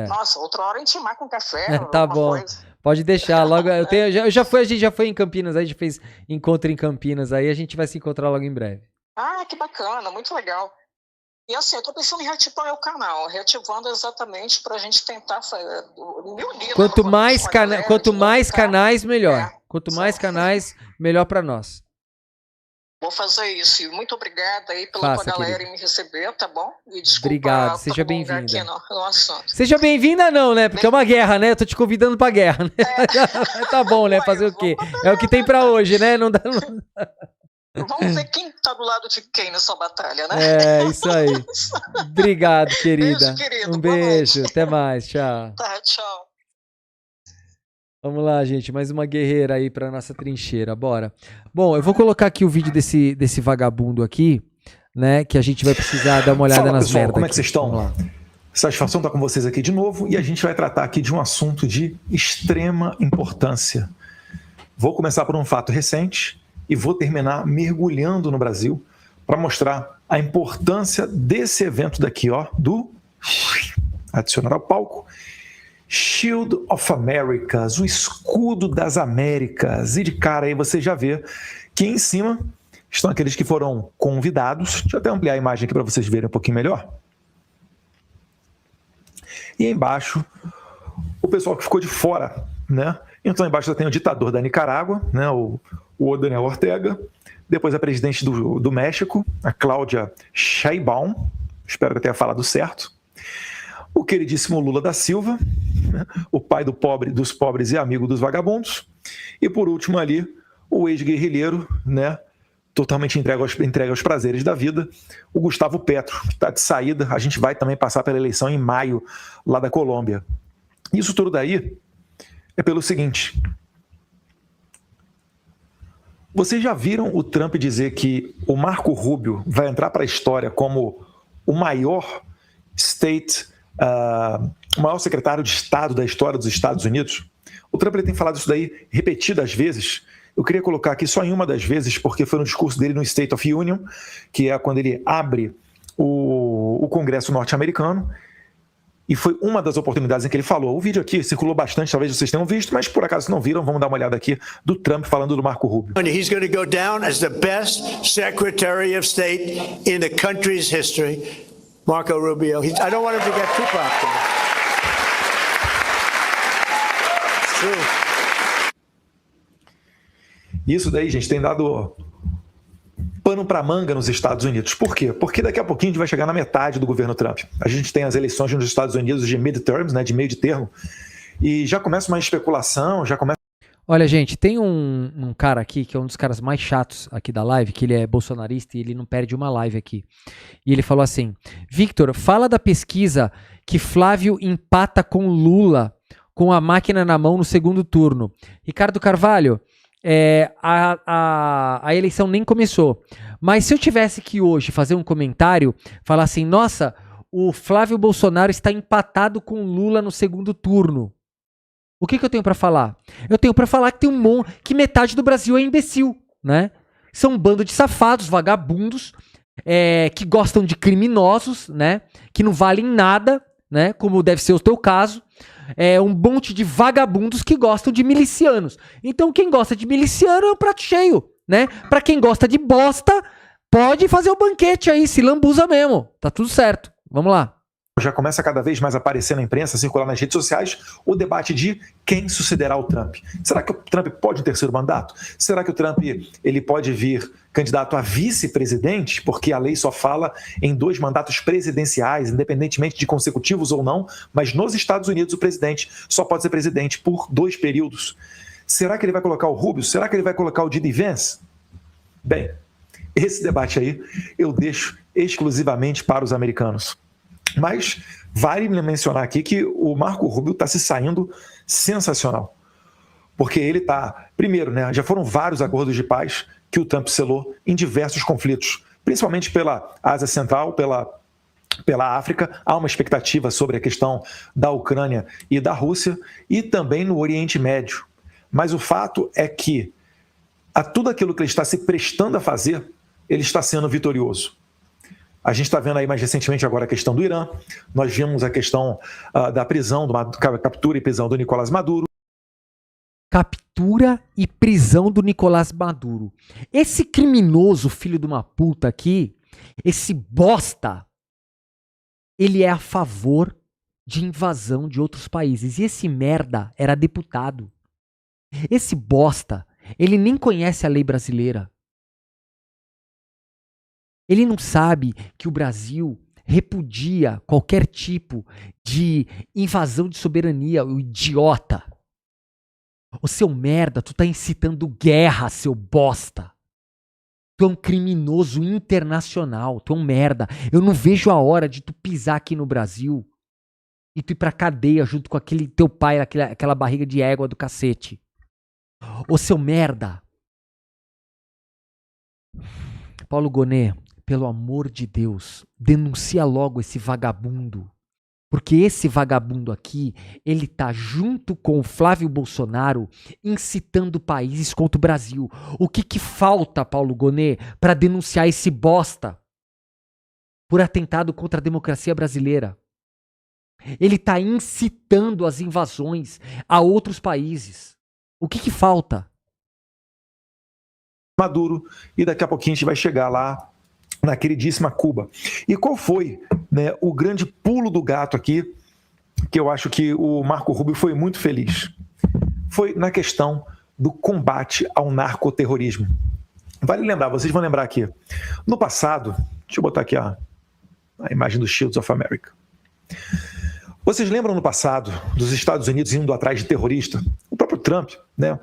Nossa, outra hora a gente marca um café. Tá bom, coisa. Pode deixar, logo, a gente já foi em Campinas, aí a gente fez encontro em Campinas, aí a gente vai se encontrar logo em breve. Ah, que bacana, muito legal. E assim, eu tô pensando em reativar meu canal, reativando exatamente pra gente tentar fazer Quanto mais canais, melhor. Quanto mais canais, melhor pra nós. Vou fazer isso. E muito obrigada aí pela tua galera em me receber, tá bom? E desculpa. Obrigado, seja bem-vinda. Seja bem-vinda não, né? Porque é uma guerra, né? Eu tô te convidando pra guerra, né? Tá bom, né? Fazer o quê? É o que tem pra hoje, né? Não dá... Vamos ver quem tá do lado de quem nessa batalha, né? Isso aí. Obrigado, querida. Beijo, querido. Um beijo. Até mais. Tchau. Tá, tchau. Vamos lá, gente. Mais uma guerreira aí pra nossa trincheira. Bora. Bom, eu vou colocar aqui o vídeo desse vagabundo aqui, né? Que a gente vai precisar dar uma olhada nas merdas. Como é que vocês estão? Satisfação estar com vocês aqui de novo. E a gente vai tratar aqui de um assunto de extrema importância. Vou começar por um fato recente e vou terminar mergulhando no Brasil para mostrar a importância desse evento daqui, ó, do adicionar ao palco, Shield of Americas, o escudo das Américas. E de cara aí você já vê que em cima estão aqueles que foram convidados. Deixa eu até ampliar a imagem aqui para vocês verem um pouquinho melhor. E embaixo, o pessoal que ficou de fora, né? Então embaixo tem o ditador da Nicarágua, né? O Daniel Ortega, depois a presidente do México, a Cláudia Sheinbaum, espero que eu tenha falado certo, o queridíssimo Lula da Silva, né? O pai dos pobres e amigo dos vagabundos, e por último ali, o ex-guerrilheiro, né? Totalmente entregue aos prazeres da vida, o Gustavo Petro, que está de saída. A gente vai também passar pela eleição em maio, lá da Colômbia. Isso tudo daí é pelo seguinte: vocês já viram o Trump dizer que o Marco Rubio vai entrar para a história como o maior o maior secretário de Estado da história dos Estados Unidos? O Trump ele tem falado isso daí repetidas vezes. Eu queria colocar aqui só em uma das vezes, porque foi no discurso dele no State of Union, que é quando ele abre o Congresso norte-americano, e foi uma das oportunidades em que ele falou. O vídeo aqui circulou bastante, talvez vocês tenham visto, mas por acaso não viram, vamos dar uma olhada aqui do Trump falando do Marco Rubio. He's going to go down as the best Secretary of State in the country's history, Marco Rubio. I don't want him to get too popular. It's true. Isso daí, gente, tem dado pano para manga nos Estados Unidos. Por quê? Porque daqui a pouquinho a gente vai chegar na metade do governo Trump. A gente tem as eleições nos Estados Unidos de midterms, né, de meio de termo, e já começa uma especulação, já começa... Olha, gente, tem um cara aqui, que é um dos caras mais chatos aqui da live, que ele é bolsonarista e ele não perde uma live aqui. E ele falou assim: Victor, fala da pesquisa que Flávio empata com Lula com a máquina na mão no segundo turno. Ricardo Carvalho, a eleição nem começou. Mas se eu tivesse que hoje fazer um comentário, falar assim, nossa, o Flávio Bolsonaro está empatado com Lula no segundo turno. O que eu tenho pra falar? Eu tenho pra falar que tem que metade do Brasil é imbecil, né? São um bando de safados, vagabundos, que gostam de criminosos, né? Que não valem nada, né? Como deve ser o teu caso. Um monte de vagabundos que gostam de milicianos. Então quem gosta de miliciano é um prato cheio, né? Pra quem gosta de bosta, pode fazer o banquete aí, se lambuza mesmo. Tá tudo certo. Vamos lá. Já começa cada vez mais a aparecer na imprensa, circular nas redes sociais, o debate de quem sucederá o Trump. Será que o Trump pode um terceiro mandato? Será que o Trump ele pode vir candidato a vice-presidente? Porque a lei só fala em 2 mandatos presidenciais, independentemente de consecutivos ou não, mas nos Estados Unidos o presidente só pode ser presidente por 2 períodos. Será que ele vai colocar o Rubio? Será que ele vai colocar o J.D. Vance? Bem, esse debate aí eu deixo exclusivamente para os americanos. Mas vale mencionar aqui que o Marco Rubio está se saindo sensacional. Porque ele está, primeiro, né, já foram vários acordos de paz que o Trump selou em diversos conflitos, principalmente pela Ásia Central, pela África. Há uma expectativa sobre a questão da Ucrânia e da Rússia e também no Oriente Médio. Mas o fato é que a tudo aquilo que ele está se prestando a fazer, ele está sendo vitorioso. A gente está vendo aí mais recentemente agora a questão do Irã, nós vimos a questão da prisão, captura e prisão do Nicolás Maduro. Captura e prisão do Nicolás Maduro. Esse criminoso filho de uma puta aqui, esse bosta, ele é a favor de invasão de outros países. E esse merda era deputado. Esse bosta, ele nem conhece a lei brasileira. Ele não sabe que o Brasil repudia qualquer tipo de invasão de soberania, o idiota. Ô seu merda, tu tá incitando guerra, seu bosta. Tu é um criminoso internacional, tu é um merda. Eu não vejo a hora de tu pisar aqui no Brasil e tu ir pra cadeia junto com aquele teu pai, aquela barriga de égua do cacete. Ô seu merda. Paulo Gonet, pelo amor de Deus, denuncia logo esse vagabundo. Porque esse vagabundo aqui, ele tá junto com o Flávio Bolsonaro incitando países contra o Brasil. O que falta, Paulo Gonet, para denunciar esse bosta por atentado contra a democracia brasileira? Ele tá incitando as invasões a outros países. O que falta? Maduro, e daqui a pouquinho a gente vai chegar lá na queridíssima Cuba. E qual foi, né, o grande pulo do gato aqui, que eu acho que o Marco Rubio foi muito feliz? Foi na questão do combate ao narcoterrorismo. Vale lembrar, vocês vão lembrar aqui, no passado, deixa eu botar aqui a imagem do Shields of America. Vocês lembram no passado dos Estados Unidos indo atrás de terrorista? O próprio Trump, né,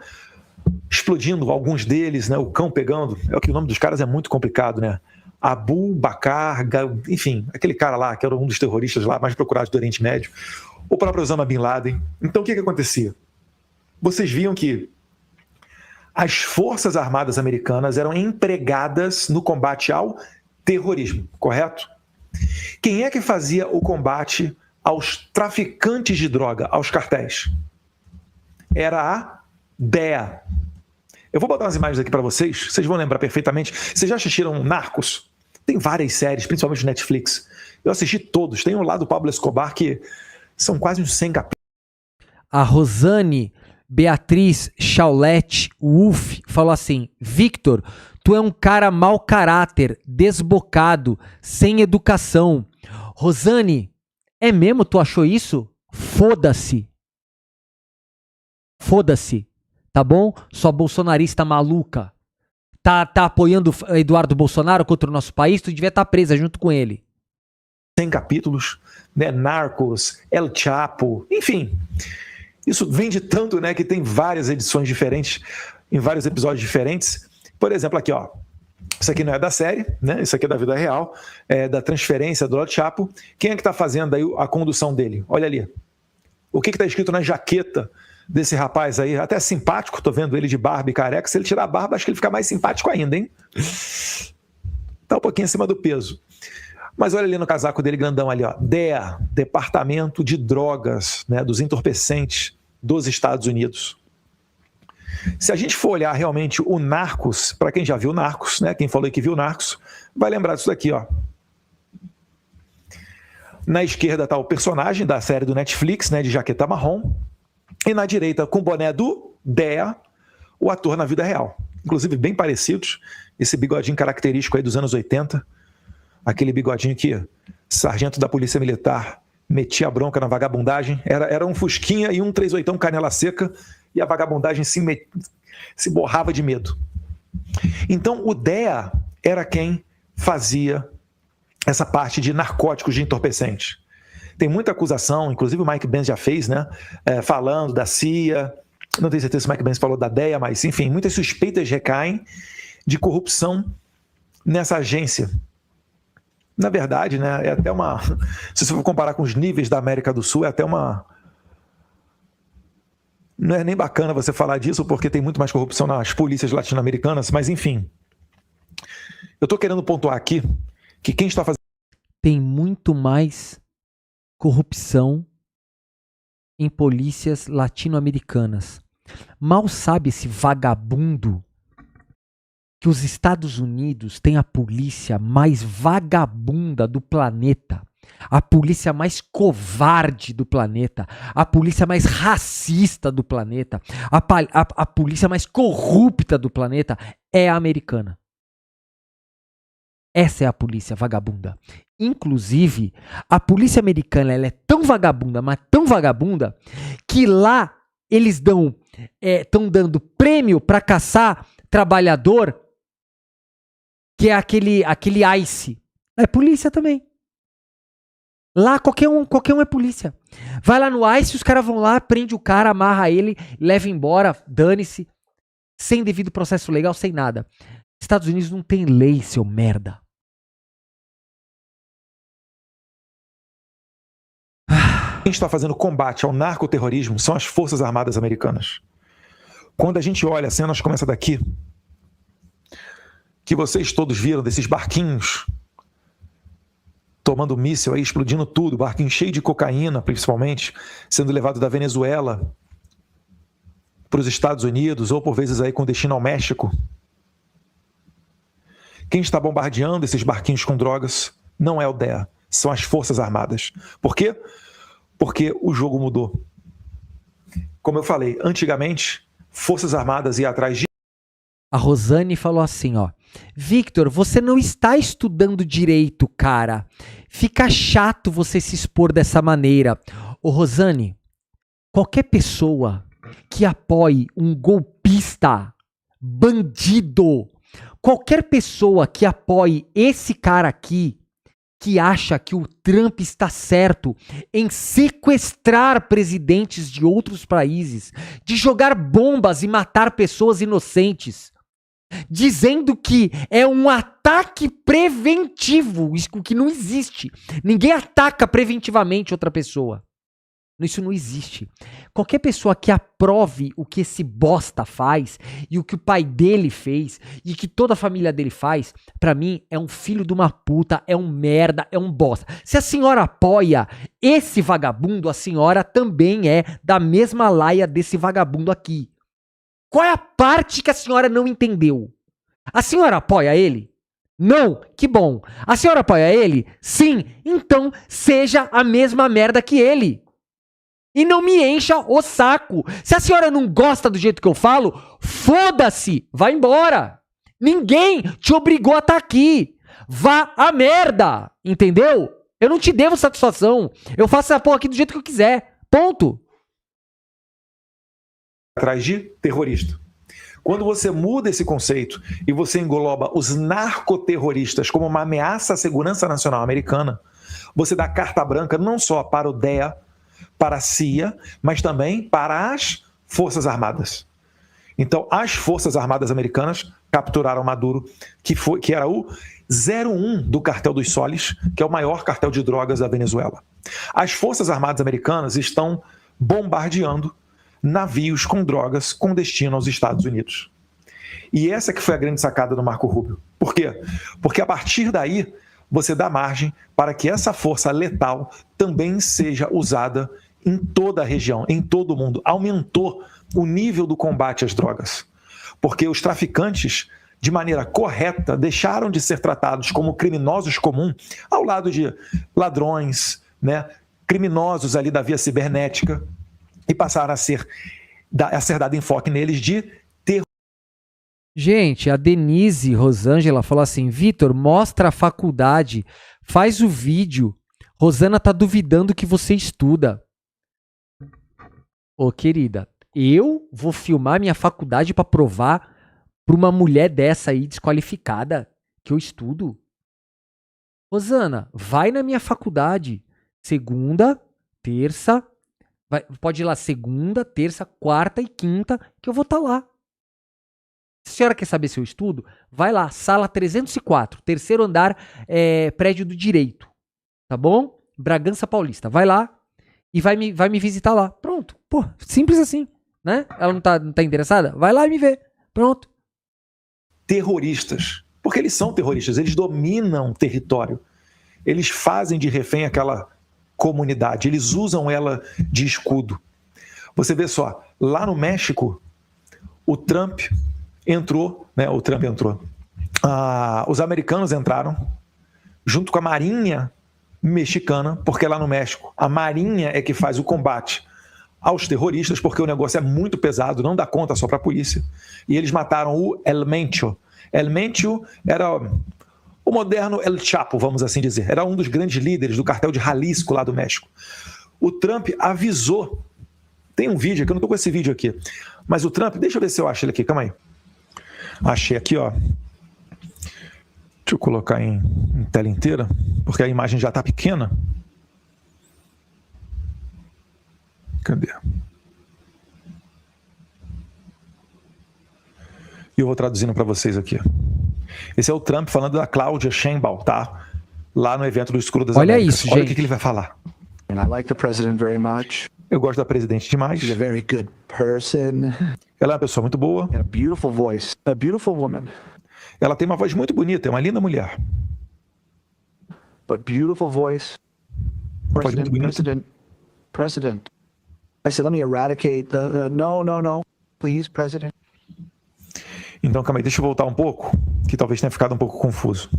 explodindo alguns deles, né, o cão pegando, que o nome dos caras é muito complicado, né? Abu Bakr, enfim, aquele cara lá que era um dos terroristas lá mais procurados do Oriente Médio, o próprio Osama Bin Laden. Então o que acontecia? Vocês viam que as forças armadas americanas eram empregadas no combate ao terrorismo, correto? Quem é que fazia o combate aos traficantes de droga, aos cartéis? Era a DEA. Eu vou botar umas imagens aqui para vocês, vocês vão lembrar perfeitamente. Vocês já assistiram Narcos? Tem várias séries, principalmente no Netflix. Eu assisti todos. Tem um lá do Pablo Escobar que são quase uns 100 capítulos. A Rosane Beatriz Chaulette Wolf falou assim: Victor, tu é um cara mau caráter, desbocado, sem educação. Rosane, é mesmo? Tu achou isso? Foda-se. Foda-se. Tá bom? Sua bolsonarista maluca. Tá apoiando Eduardo Bolsonaro contra o nosso país? Tu devia estar presa junto com ele. 100 capítulos, né? Narcos, El Chapo, enfim. Isso vende tanto, né, que tem várias edições diferentes, em vários episódios diferentes. Por exemplo, aqui, ó. Isso aqui não é da série, né? Isso aqui é da vida real, é da transferência do El Chapo. Quem é que tá fazendo aí a condução dele? Olha ali. O que tá escrito na jaqueta desse rapaz aí? Até simpático, tô vendo ele de barba e careca. Se ele tirar a barba, acho que ele fica mais simpático ainda, hein? Tá um pouquinho acima do peso. Mas olha ali no casaco dele, grandão ali, ó, DEA, Departamento de Drogas, né, dos Entorpecentes dos Estados Unidos. Se a gente for olhar realmente o Narcos, para quem já viu Narcos, né, quem falou que viu Narcos, vai lembrar disso daqui, ó. Na esquerda está o personagem da série do Netflix, né, de jaqueta marrom, e na direita, com o boné do DEA, o ator na vida real. Inclusive bem parecidos, esse bigodinho característico aí dos anos 80, aquele bigodinho que sargento da Polícia Militar metia a bronca na vagabundagem, era um fusquinha e um 38 canela seca, e a vagabundagem se borrava de medo. Então o DEA era quem fazia essa parte de narcóticos, de entorpecentes. Tem muita acusação, inclusive o Mike Pence já fez, né, falando da CIA, não tenho certeza se o Mike Pence falou da DEA, mas enfim, muitas suspeitas recaem de corrupção nessa agência. Na verdade, né, é até uma... Se você for comparar com os níveis da América do Sul, é até uma... Não é nem bacana você falar disso, porque tem muito mais corrupção nas polícias latino-americanas, mas enfim. Eu estou querendo pontuar aqui que quem está fazendo... Tem muito mais corrupção em polícias latino-americanas. Mal sabe esse vagabundo que os Estados Unidos têm a polícia mais vagabunda do planeta, a polícia mais covarde do planeta, a polícia mais racista do planeta, a polícia mais corrupta do planeta é a americana. Essa é a polícia vagabunda. Inclusive, a polícia americana ela é tão vagabunda, mas tão vagabunda, que lá eles estão dando prêmio para caçar trabalhador, que é aquele ICE. É polícia também. Lá qualquer um é polícia. Vai lá no ICE, os caras vão lá, prende o cara, amarra ele, leva embora, dane-se, sem devido processo legal, sem nada. Estados Unidos não tem lei, seu merda. Quem está fazendo combate ao narcoterrorismo são as Forças Armadas Americanas. Quando a gente olha, a cena começa daqui, que vocês todos viram desses barquinhos tomando míssil aí, explodindo tudo, barquinho cheio de cocaína, principalmente, sendo levado da Venezuela para os Estados Unidos, ou por vezes aí com destino ao México. Quem está bombardeando esses barquinhos com drogas não é o DEA, são as Forças Armadas. Por quê? Porque o jogo mudou. Como eu falei, antigamente, Forças Armadas iam atrás de... A Rosane falou assim, ó. Victor, você não está estudando direito, cara. Fica chato você se expor dessa maneira. Ô, Rosane, qualquer pessoa que apoie um golpista, bandido, qualquer pessoa que apoie esse cara aqui, que acha que o Trump está certo em sequestrar presidentes de outros países, de jogar bombas e matar pessoas inocentes, dizendo que é um ataque preventivo, isso que não existe. Ninguém ataca preventivamente outra pessoa. Isso não existe. Qualquer pessoa que aprove o que esse bosta faz e o que o pai dele fez e que toda a família dele faz, pra mim é um filho de uma puta, é um merda, é um bosta. Se a senhora apoia esse vagabundo, a senhora também é da mesma laia desse vagabundo aqui. Qual é a parte que a senhora não entendeu? A senhora apoia ele? Não? Que bom. A senhora apoia ele? Sim. Então seja a mesma merda que ele. E não me encha o saco. Se a senhora não gosta do jeito que eu falo, foda-se, vai embora. Ninguém te obrigou a estar aqui. Vá a merda, entendeu? Eu não te devo satisfação. Eu faço essa porra aqui do jeito que eu quiser. Ponto. Atrás de terrorista. Quando você muda esse conceito e você engloba os narcoterroristas como uma ameaça à segurança nacional americana, você dá carta branca não só para o DEA, para a CIA, mas também para as Forças Armadas. Então, as Forças Armadas americanas capturaram Maduro, que era o 01 do Cartel dos Soles, que é o maior cartel de drogas da Venezuela. As Forças Armadas americanas estão bombardeando navios com drogas com destino aos Estados Unidos. E essa que foi a grande sacada do Marco Rubio. Por quê? Porque a partir daí você dá margem para que essa força letal também seja usada em toda a região, em todo o mundo. Aumentou o nível do combate às drogas, porque os traficantes, de maneira correta, deixaram de ser tratados como criminosos comuns ao lado de ladrões, né, criminosos ali da via cibernética, e passaram a ser dado enfoque neles de terror. Gente, a Denise Rosângela falou assim: Vitor, mostra a faculdade, faz o vídeo. Rosana tá duvidando que você estuda. Ô, querida, eu vou filmar minha faculdade pra provar pra uma mulher dessa aí desqualificada que eu estudo? Rosana, vai na minha faculdade. Segunda, terça, pode ir lá segunda, terça, quarta e quinta, que eu vou estar lá. Se a senhora quer saber se eu estudo, vai lá, sala 304, terceiro andar, prédio do direito. Tá bom? Bragança Paulista. Vai lá e vai me visitar lá. Pronto. Pô, simples assim, né? Ela não tá interessada? Vai lá e me vê. Pronto. Terroristas. Porque eles são terroristas, eles dominam território. Eles fazem de refém aquela comunidade, eles usam ela de escudo. Você vê só, lá no México, o Trump entrou, né? Os americanos entraram junto com a Marinha mexicana, porque lá no México a Marinha é que faz o combate aos terroristas, porque o negócio é muito pesado, não dá conta só para a polícia. E eles mataram o El Mencho. El Mencho era o moderno El Chapo, vamos assim dizer. Era um dos grandes líderes do cartel de Jalisco lá do México. O Trump avisou. Tem um vídeo aqui, eu não estou com esse vídeo aqui. Mas o Trump, deixa eu ver se eu acho ele aqui, calma aí. Achei aqui, ó. Deixa eu colocar em tela inteira, porque a imagem já está pequena. Cadê? E eu vou traduzindo para vocês aqui. Esse é o Trump falando da Cláudia Sheinbaum, tá? Lá no evento do Escuro das Américas. Olha isso, Olha gente. o que ele vai falar. And I like the president very much. Eu gosto da presidente demais. She's a very good person. Ela é uma pessoa muito boa. And a beautiful voice. A beautiful woman. Ela tem uma voz muito bonita, é uma linda mulher. But beautiful voice. President. I said, let me eradicate the no. Please, President. Então, calma aí, deixa eu voltar um pouco, que talvez tenha ficado um pouco confuso.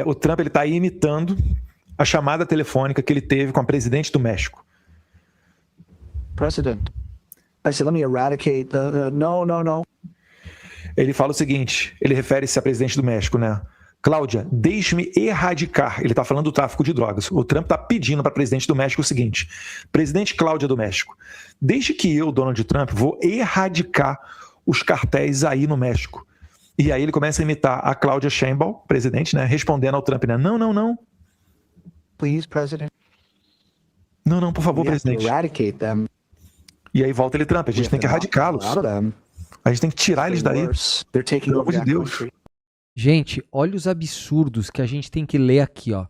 O Trump está aí imitando a chamada telefônica que ele teve com a presidente do México. President. I said, let me eradicate the no. Ele fala o seguinte, ele refere-se à presidente do México, né? Cláudia, deixe-me erradicar. Ele está falando do tráfico de drogas. O Trump está pedindo para a presidente do México o seguinte: presidente Cláudia do México, deixe que eu, Donald Trump, vou erradicar os cartéis aí no México. E aí ele começa a imitar a Cláudia Sheinbaum, presidente, né? Respondendo ao Trump, né? Não. Please, President. Não, por favor, presidente. Eradicate them. E aí volta ele, Trump, a gente tem que erradicá-los. A gente tem que tirar eles daí. Pelo amor de Deus. Gente, olha os absurdos que a gente tem que ler aqui, ó.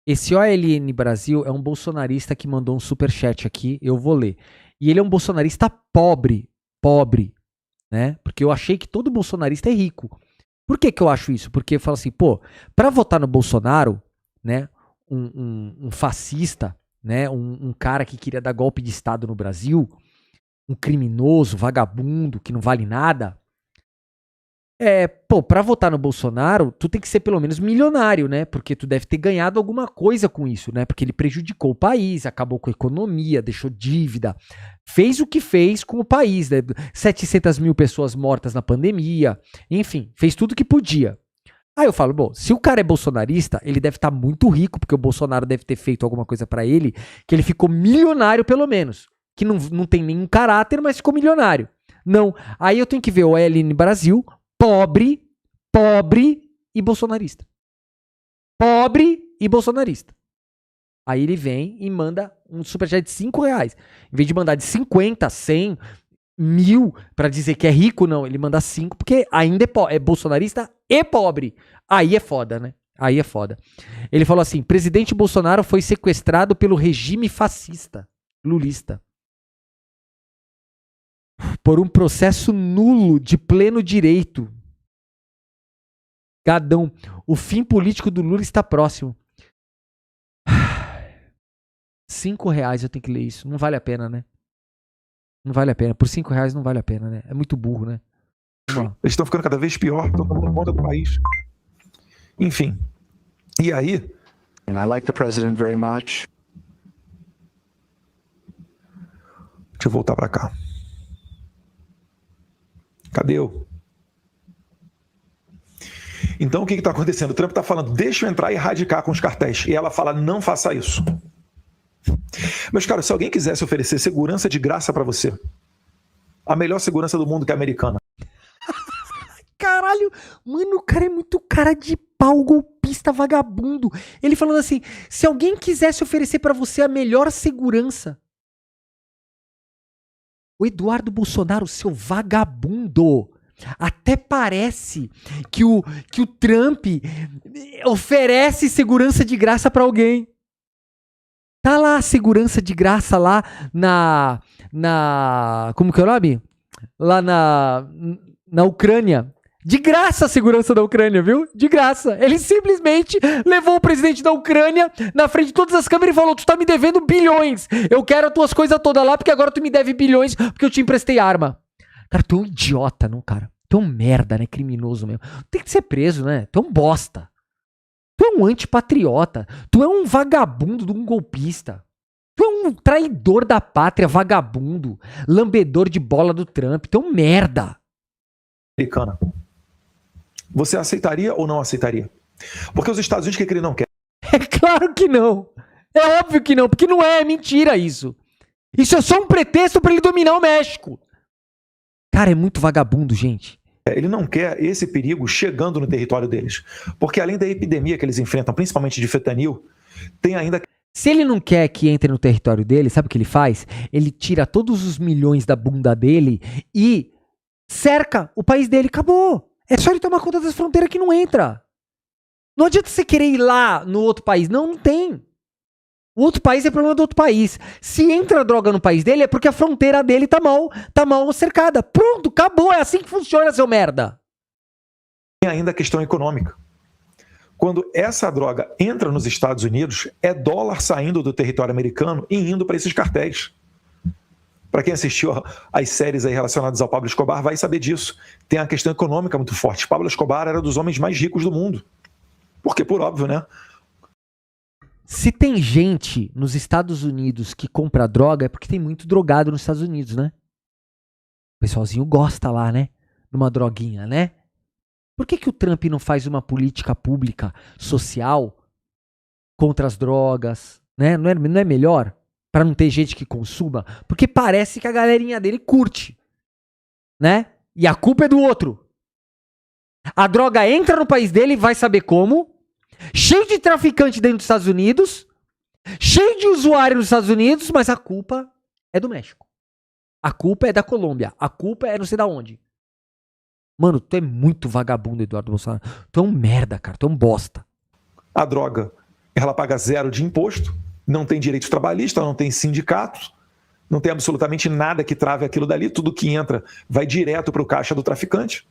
Esse OLN Brasil é um bolsonarista que mandou um superchat aqui, eu vou ler. E ele é um bolsonarista pobre, né? Porque eu achei que todo bolsonarista é rico. Por que eu acho isso? Porque eu falo assim, pô, pra votar no Bolsonaro, né, um fascista, né, um cara que queria dar golpe de Estado no Brasil, um criminoso, vagabundo, que não vale nada, pra votar no Bolsonaro, tu tem que ser pelo menos milionário, né? Porque tu deve ter ganhado alguma coisa com isso, né? Porque ele prejudicou o país, acabou com a economia, deixou dívida, fez o que fez com o país, né? 700 mil pessoas mortas na pandemia, enfim, fez tudo o que podia. Aí eu falo, bom, se o cara é bolsonarista, ele deve estar muito rico, porque o Bolsonaro deve ter feito alguma coisa pra ele, que ele ficou milionário pelo menos. Que não tem nenhum caráter, mas ficou milionário. Não, aí eu tenho que ver o OLN Brasil, pobre e bolsonarista. Pobre e bolsonarista. Aí ele vem e manda um superchat de R$5. Em vez de mandar de 50, 100, 1000 pra dizer que é rico, não. Ele manda 5 porque ainda é bolsonarista e pobre. Aí é foda, né? Aí é foda. Ele falou assim, presidente Bolsonaro foi sequestrado pelo regime fascista, lulista, por um processo nulo de pleno direito. Gadão. O fim político do Lula está próximo. R$5 eu tenho que ler isso. Não vale a pena, né? Não vale a pena. Por R$5 não vale a pena, né? É muito burro, né? Eles estão ficando cada vez pior, estão tomando conta do país. Enfim. E aí... And I like the president very much. Deixa eu voltar pra cá. Cadê eu? Então o que está acontecendo? O Trump está falando, deixa eu entrar e erradicar com os cartéis. E ela fala, não faça isso. Meus caros, se alguém quisesse oferecer segurança de graça pra você, a melhor segurança do mundo que é a americana. Caralho, mano, o cara é muito cara de pau, golpista, vagabundo. Ele falando assim, se alguém quisesse oferecer pra você a melhor segurança. O Eduardo Bolsonaro, seu vagabundo, até parece que o Trump oferece segurança de graça pra alguém. Tá lá a segurança de graça lá como que é o nome? Lá na Ucrânia. De graça a segurança da Ucrânia, viu? De graça. Ele simplesmente levou o presidente da Ucrânia na frente de todas as câmeras e falou, tu tá me devendo bilhões. Eu quero as tuas coisas todas lá porque agora tu me deve bilhões porque eu te emprestei arma. Cara, tu é um idiota, não, cara? Tu é um merda, né? Criminoso mesmo. Tem que ser preso, né? Tu é um bosta. Tu é um antipatriota. Tu é um vagabundo de um golpista. Tu é um traidor da pátria, vagabundo. Lambedor de bola do Trump. Tu é um merda. Americana. Você aceitaria ou não aceitaria? Porque os Estados Unidos, o que ele não quer? É claro que não. É óbvio que não, porque não é mentira isso. Isso é só um pretexto pra ele dominar o México. Cara, é muito vagabundo, gente. Ele não quer esse perigo chegando no território deles. Porque além da epidemia que eles enfrentam, principalmente de fentanil, tem ainda... Se ele não quer que entre no território dele, sabe o que ele faz? Ele tira todos os milhões da bunda dele e cerca o país dele. Acabou. É só ele tomar conta das fronteiras que não entra. Não adianta você querer ir lá no outro país. Não, não tem. O outro país é problema do outro país. Se entra droga no país dele, é porque a fronteira dele tá mal cercada. Pronto, acabou. É assim que funciona, seu merda. Tem ainda a questão econômica. Quando essa droga entra nos Estados Unidos, é dólar saindo do território americano e indo para esses cartéis. Para quem assistiu às séries aí relacionadas ao Pablo Escobar, vai saber disso. Tem a questão econômica muito forte. Pablo Escobar era dos homens mais ricos do mundo. Porque, por óbvio, né? Se tem gente nos Estados Unidos que compra droga, é porque tem muito drogado nos Estados Unidos, né? O pessoalzinho gosta lá, né? De uma droguinha, né? Por que o Trump não faz uma política pública, social, contra as drogas, né? Não é melhor? Pra não ter gente que consuma? Porque parece que a galerinha dele curte, né? E a culpa é do outro. A droga entra no país dele, vai saber como. Cheio de traficante dentro dos Estados Unidos. Cheio de usuário nos Estados Unidos, mas a culpa é do México. A culpa é da Colômbia. A culpa é não sei da onde. Mano, tu é muito vagabundo, Eduardo Bolsonaro. Tu é um merda, cara. Tu é um bosta. A droga, ela paga 0 de imposto, não tem direito trabalhista, não tem sindicatos, não tem absolutamente nada que trave aquilo dali. Tudo que entra vai direto para o caixa do traficante.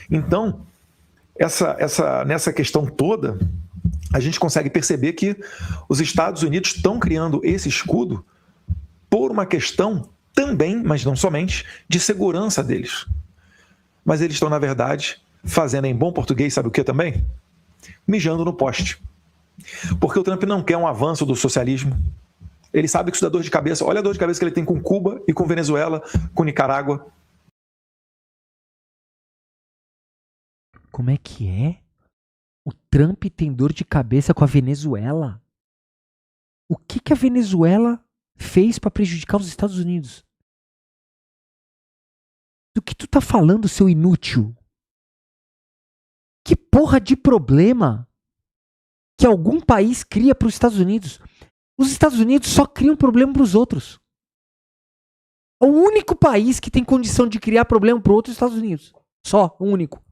Então, nessa questão toda, a gente consegue perceber que os Estados Unidos estão criando esse escudo por uma questão também, mas não somente, de segurança deles. Mas eles estão, na verdade, fazendo em bom português, sabe o que também? Mijando no poste. Porque o Trump não quer um avanço do socialismo. Ele sabe que isso dá dor de cabeça. Olha a dor de cabeça que ele tem com Cuba e com Venezuela, com Nicarágua. Como é que é? O Trump tem dor de cabeça com a Venezuela? O que a Venezuela fez para prejudicar os Estados Unidos? Do que tu tá falando, seu inútil? Que porra de problema que algum país cria para os Estados Unidos? Os Estados Unidos só criam problema para os outros. O único país que tem condição de criar problema para outros é os Estados Unidos. Só, o único.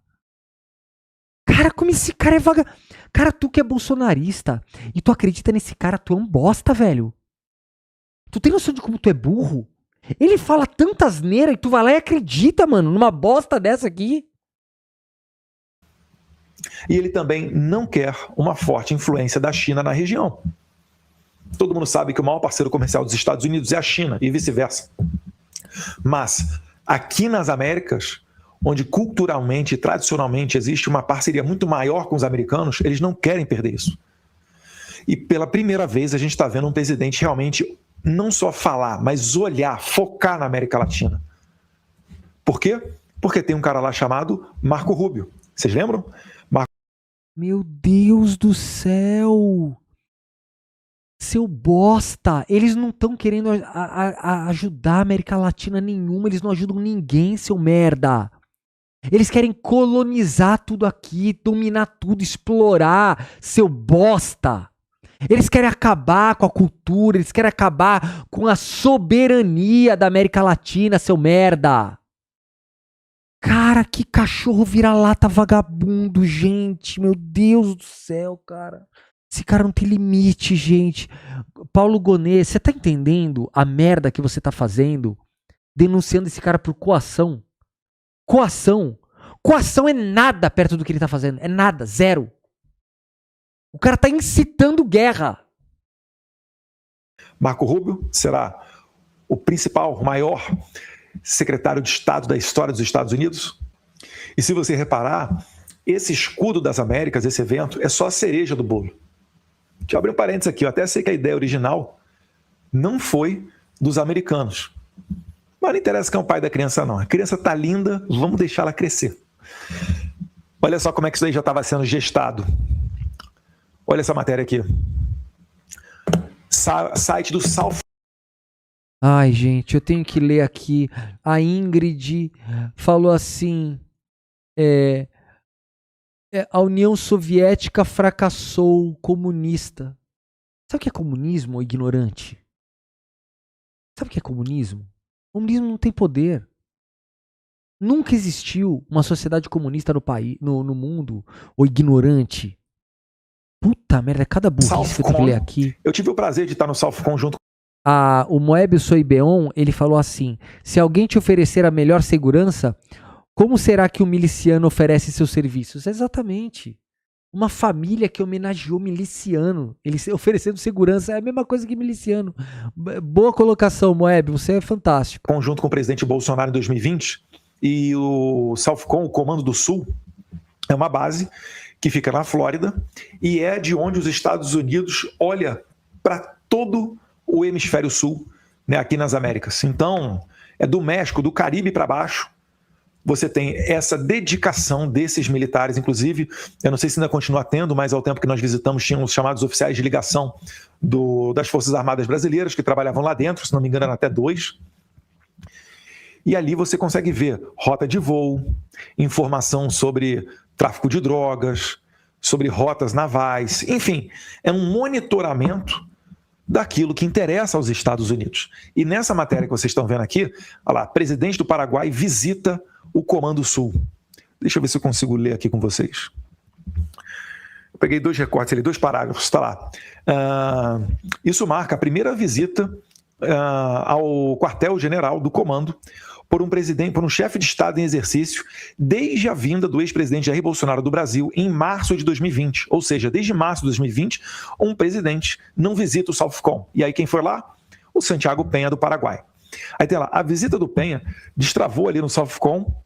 Cara, como esse cara é vaga... Cara, tu que é bolsonarista e tu acredita nesse cara, tu é um bosta, velho. Tu tem noção de como tu é burro? Ele fala tanta asneira e tu vai lá e acredita, mano, numa bosta dessa aqui. E ele também não quer uma forte influência da China na região. Todo mundo sabe que o maior parceiro comercial dos Estados Unidos é a China e vice-versa. Mas aqui nas Américas, onde culturalmente e tradicionalmente existe uma parceria muito maior com os americanos, eles não querem perder isso. E pela primeira vez a gente está vendo um presidente realmente não só falar, mas olhar, focar na América Latina. Por quê? Porque tem um cara lá chamado Marco Rubio. Vocês lembram? Meu Deus do céu! Seu bosta! Eles não estão querendo ajudar a América Latina nenhuma, eles não ajudam ninguém, seu merda! Eles querem colonizar tudo aqui, dominar tudo, explorar, seu bosta! Eles querem acabar com a cultura, eles querem acabar com a soberania da América Latina, seu merda! Cara, que cachorro vira-lata vagabundo, gente. Meu Deus do céu, cara. Esse cara não tem limite, gente. Paulo Gonet, você tá entendendo a merda que você tá fazendo? Denunciando esse cara por coação. Coação. Coação é nada perto do que ele tá fazendo. É nada, zero. O cara tá incitando guerra. Marco Rubio será o principal, o maior secretário de Estado da história dos Estados Unidos. E se você reparar, esse escudo das Américas, esse evento, é só a cereja do bolo. Deixa eu abrir um parênteses aqui. Eu até sei que a ideia original não foi dos americanos. Mas não interessa quem é o pai da criança, não. A criança tá linda, vamos deixá-la crescer. Olha só como é que isso aí já estava sendo gestado. Olha essa matéria aqui. Site do South. Ai, gente, eu tenho que ler aqui. A Ingrid falou assim: a União Soviética fracassou, comunista. Sabe o que é comunismo, ignorante? Sabe o que é comunismo? O comunismo não tem poder. Nunca existiu uma sociedade comunista no mundo, ou ignorante. Puta merda, cada burrice que eu tenho que ler aqui. Eu tive o prazer de estar no Southcon junto. O Moeb Soibeon, ele falou assim: se alguém te oferecer a melhor segurança, como será que o miliciano oferece seus serviços? Exatamente. Uma família que homenageou miliciano, ele oferecendo segurança, é a mesma coisa que miliciano. Boa colocação, Moeb, você é fantástico. Conjunto com o presidente Bolsonaro em 2020, e o Southcon, o Comando do Sul, é uma base que fica na Flórida e é de onde os Estados Unidos olha para todo o hemisfério sul, né, aqui nas Américas. Então, é do México, do Caribe para baixo, você tem essa dedicação desses militares. Inclusive, eu não sei se ainda continua tendo, mas ao tempo que nós visitamos, tinham os chamados oficiais de ligação das Forças Armadas Brasileiras, que trabalhavam lá dentro, se não me engano, eram até 2. E ali você consegue ver rota de voo, informação sobre tráfico de drogas, sobre rotas navais, enfim, é um monitoramento daquilo que interessa aos Estados Unidos. E nessa matéria que vocês estão vendo aqui, olha lá, presidente do Paraguai visita o Comando Sul. Deixa eu ver se eu consigo ler aqui com vocês. Eu peguei 2 recortes ali, 2 parágrafos, está lá. Isso marca a primeira visita ao quartel-general do comando por um chefe de Estado em exercício desde a vinda do ex-presidente Jair Bolsonaro do Brasil em março de 2020. Ou seja, desde março de 2020, um presidente não visita o Southcon. E aí quem foi lá? O Santiago Penha do Paraguai. Aí tem lá, a visita do Penha destravou ali no Southcon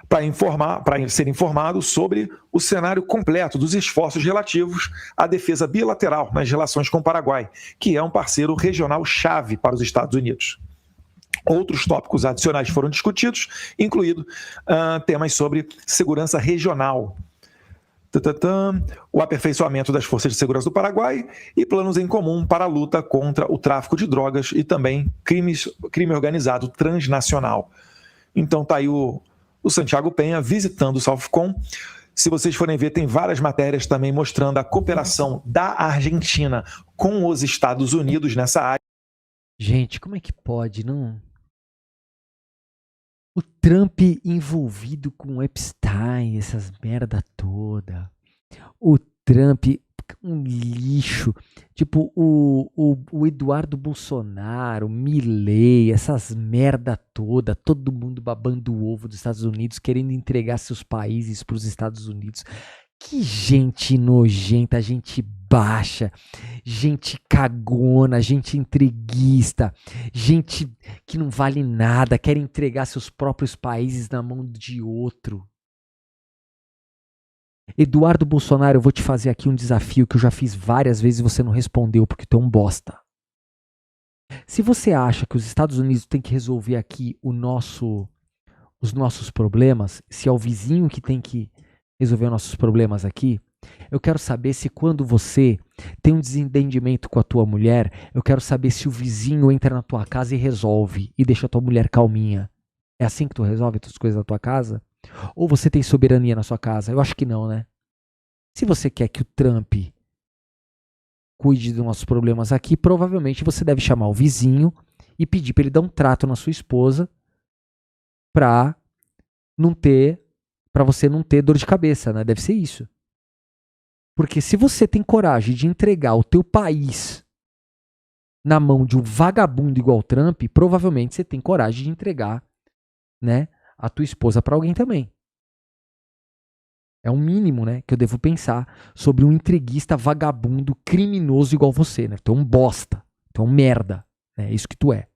para ser informado sobre o cenário completo dos esforços relativos à defesa bilateral nas relações com o Paraguai, que é um parceiro regional chave para os Estados Unidos. Outros tópicos adicionais foram discutidos, incluindo temas sobre segurança regional, o aperfeiçoamento das forças de segurança do Paraguai e planos em comum para a luta contra o tráfico de drogas e também crime organizado transnacional. Então está aí o Santiago Penha visitando o Southcon. Se vocês forem ver, tem várias matérias também mostrando a cooperação da Argentina com os Estados Unidos nessa área. Gente, como é que pode, não? O Trump envolvido com o Epstein, essas merda toda. O Trump, um lixo. Tipo, o Eduardo Bolsonaro, o Milei, essas merda toda, todo mundo babando o ovo dos Estados Unidos, querendo entregar seus países para os Estados Unidos. Que gente nojenta, gente baixa, gente cagona, gente entreguista, gente que não vale nada, quer entregar seus próprios países na mão de outro. Eduardo Bolsonaro, eu vou te fazer aqui um desafio que eu já fiz várias vezes e você não respondeu porque tu é um bosta. Se você acha que os Estados Unidos têm que resolver aqui os nossos problemas, se é o vizinho que tem que resolver os nossos problemas aqui, eu quero saber se quando você tem um desentendimento com a tua mulher, eu quero saber se o vizinho entra na tua casa e resolve e deixa a tua mulher calminha. É assim que tu resolve as coisas na tua casa? Ou você tem soberania na sua casa? Eu acho que não, né? Se você quer que o Trump cuide dos nossos problemas aqui, provavelmente você deve chamar o vizinho e pedir para ele dar um trato na sua esposa para você não ter dor de cabeça, né? Deve ser isso. Porque se você tem coragem de entregar o teu país na mão de um vagabundo igual o Trump, provavelmente você tem coragem de entregar, né, a tua esposa para alguém também. É o mínimo, né, que eu devo pensar sobre um entreguista vagabundo criminoso igual você, né? Tu é um bosta, tu é um merda, é isso que tu é.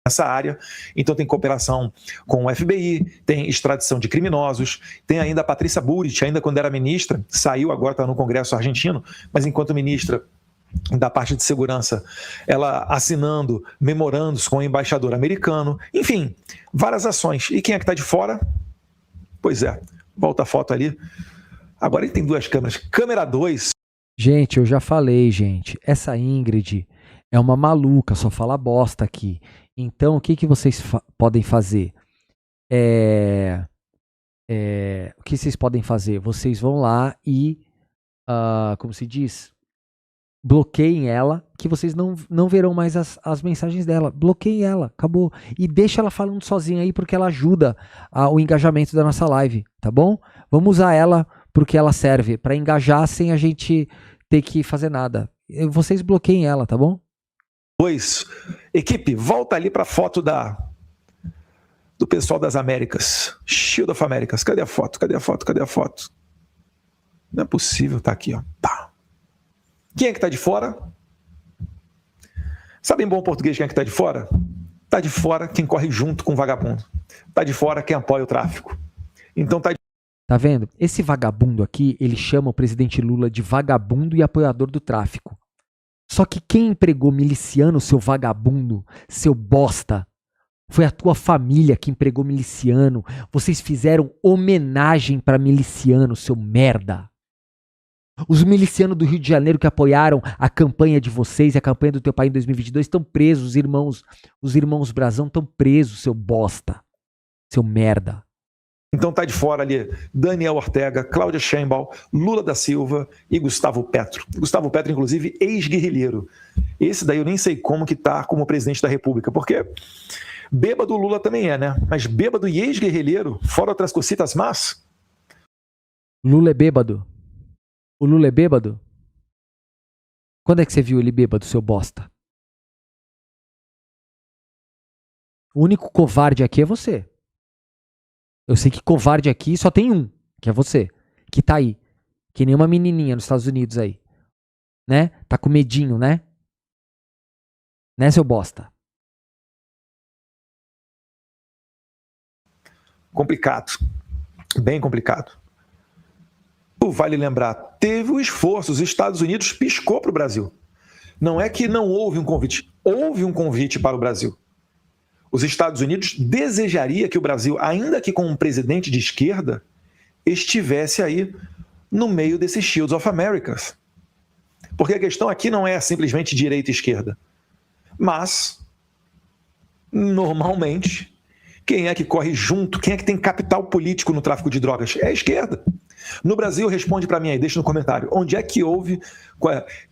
Nessa área, então tem cooperação com o FBI, tem extradição de criminosos, tem ainda a Patrícia Bullrich, ainda quando era ministra, saiu agora, está no Congresso argentino, mas enquanto ministra da parte de segurança, ela assinando memorandos com o embaixador americano, enfim, várias ações. E quem é que está de fora? Pois é, volta a foto ali. Agora ele tem duas câmeras. Câmera 2. Gente, eu já falei, gente, essa Ingrid é uma maluca, só fala bosta aqui. Então, o que vocês podem fazer? O que vocês podem fazer? Vocês vão lá e, como se diz, bloqueiem ela, que vocês não verão mais as mensagens dela. Bloqueiem ela, acabou. E deixa ela falando sozinha aí, porque ela ajuda o engajamento da nossa live, tá bom? Vamos usar ela porque ela serve, para engajar sem a gente ter que fazer nada. Vocês bloqueiem ela, tá bom? 2. Equipe, volta ali para a foto do pessoal das Américas. Shield of Americas. Cadê a foto? Cadê a foto? Cadê a foto? Não é possível, tá aqui, ó. Pá. Quem é que tá de fora? Sabe em bom português quem é que tá de fora? Tá de fora quem corre junto com o vagabundo. Tá de fora quem apoia o tráfico. Então Tá vendo? Esse vagabundo aqui, ele chama o presidente Lula de vagabundo e apoiador do tráfico. Só que quem empregou miliciano, seu vagabundo, seu bosta, foi a tua família que empregou miliciano. Vocês fizeram homenagem para miliciano, seu merda. Os milicianos do Rio de Janeiro que apoiaram a campanha de vocês e a campanha do teu pai em 2022 estão presos, os irmãos Brazão estão presos, seu bosta, seu merda. Então tá de fora ali Daniel Ortega, Cláudia Sheinbaum, Lula da Silva e Gustavo Petro. Gustavo Petro, inclusive, ex-guerrilheiro. Esse daí eu nem sei como que tá como presidente da República, porque bêbado Lula também é, né? Mas bêbado e ex-guerrilheiro, fora outras cositas más. Lula é bêbado? O Lula é bêbado? Quando é que você viu ele bêbado, seu bosta? O único covarde aqui é você. Eu sei que covarde aqui só tem um, que é você, que tá aí. Que nem uma menininha nos Estados Unidos aí. Né? Tá com medinho, né? Né, seu bosta? Complicado. Bem complicado. Vale lembrar, teve o esforço, os Estados Unidos piscou para o Brasil. Não é que não houve um convite, houve um convite para o Brasil. Os Estados Unidos desejaria que o Brasil, ainda que com um presidente de esquerda, estivesse aí no meio desses Shields of Americas. Porque a questão aqui não é simplesmente direita e esquerda. Mas, normalmente, quem é que corre junto, quem é que tem capital político no tráfico de drogas? É a esquerda. No Brasil, responde para mim aí, deixa no comentário. Onde é que houve,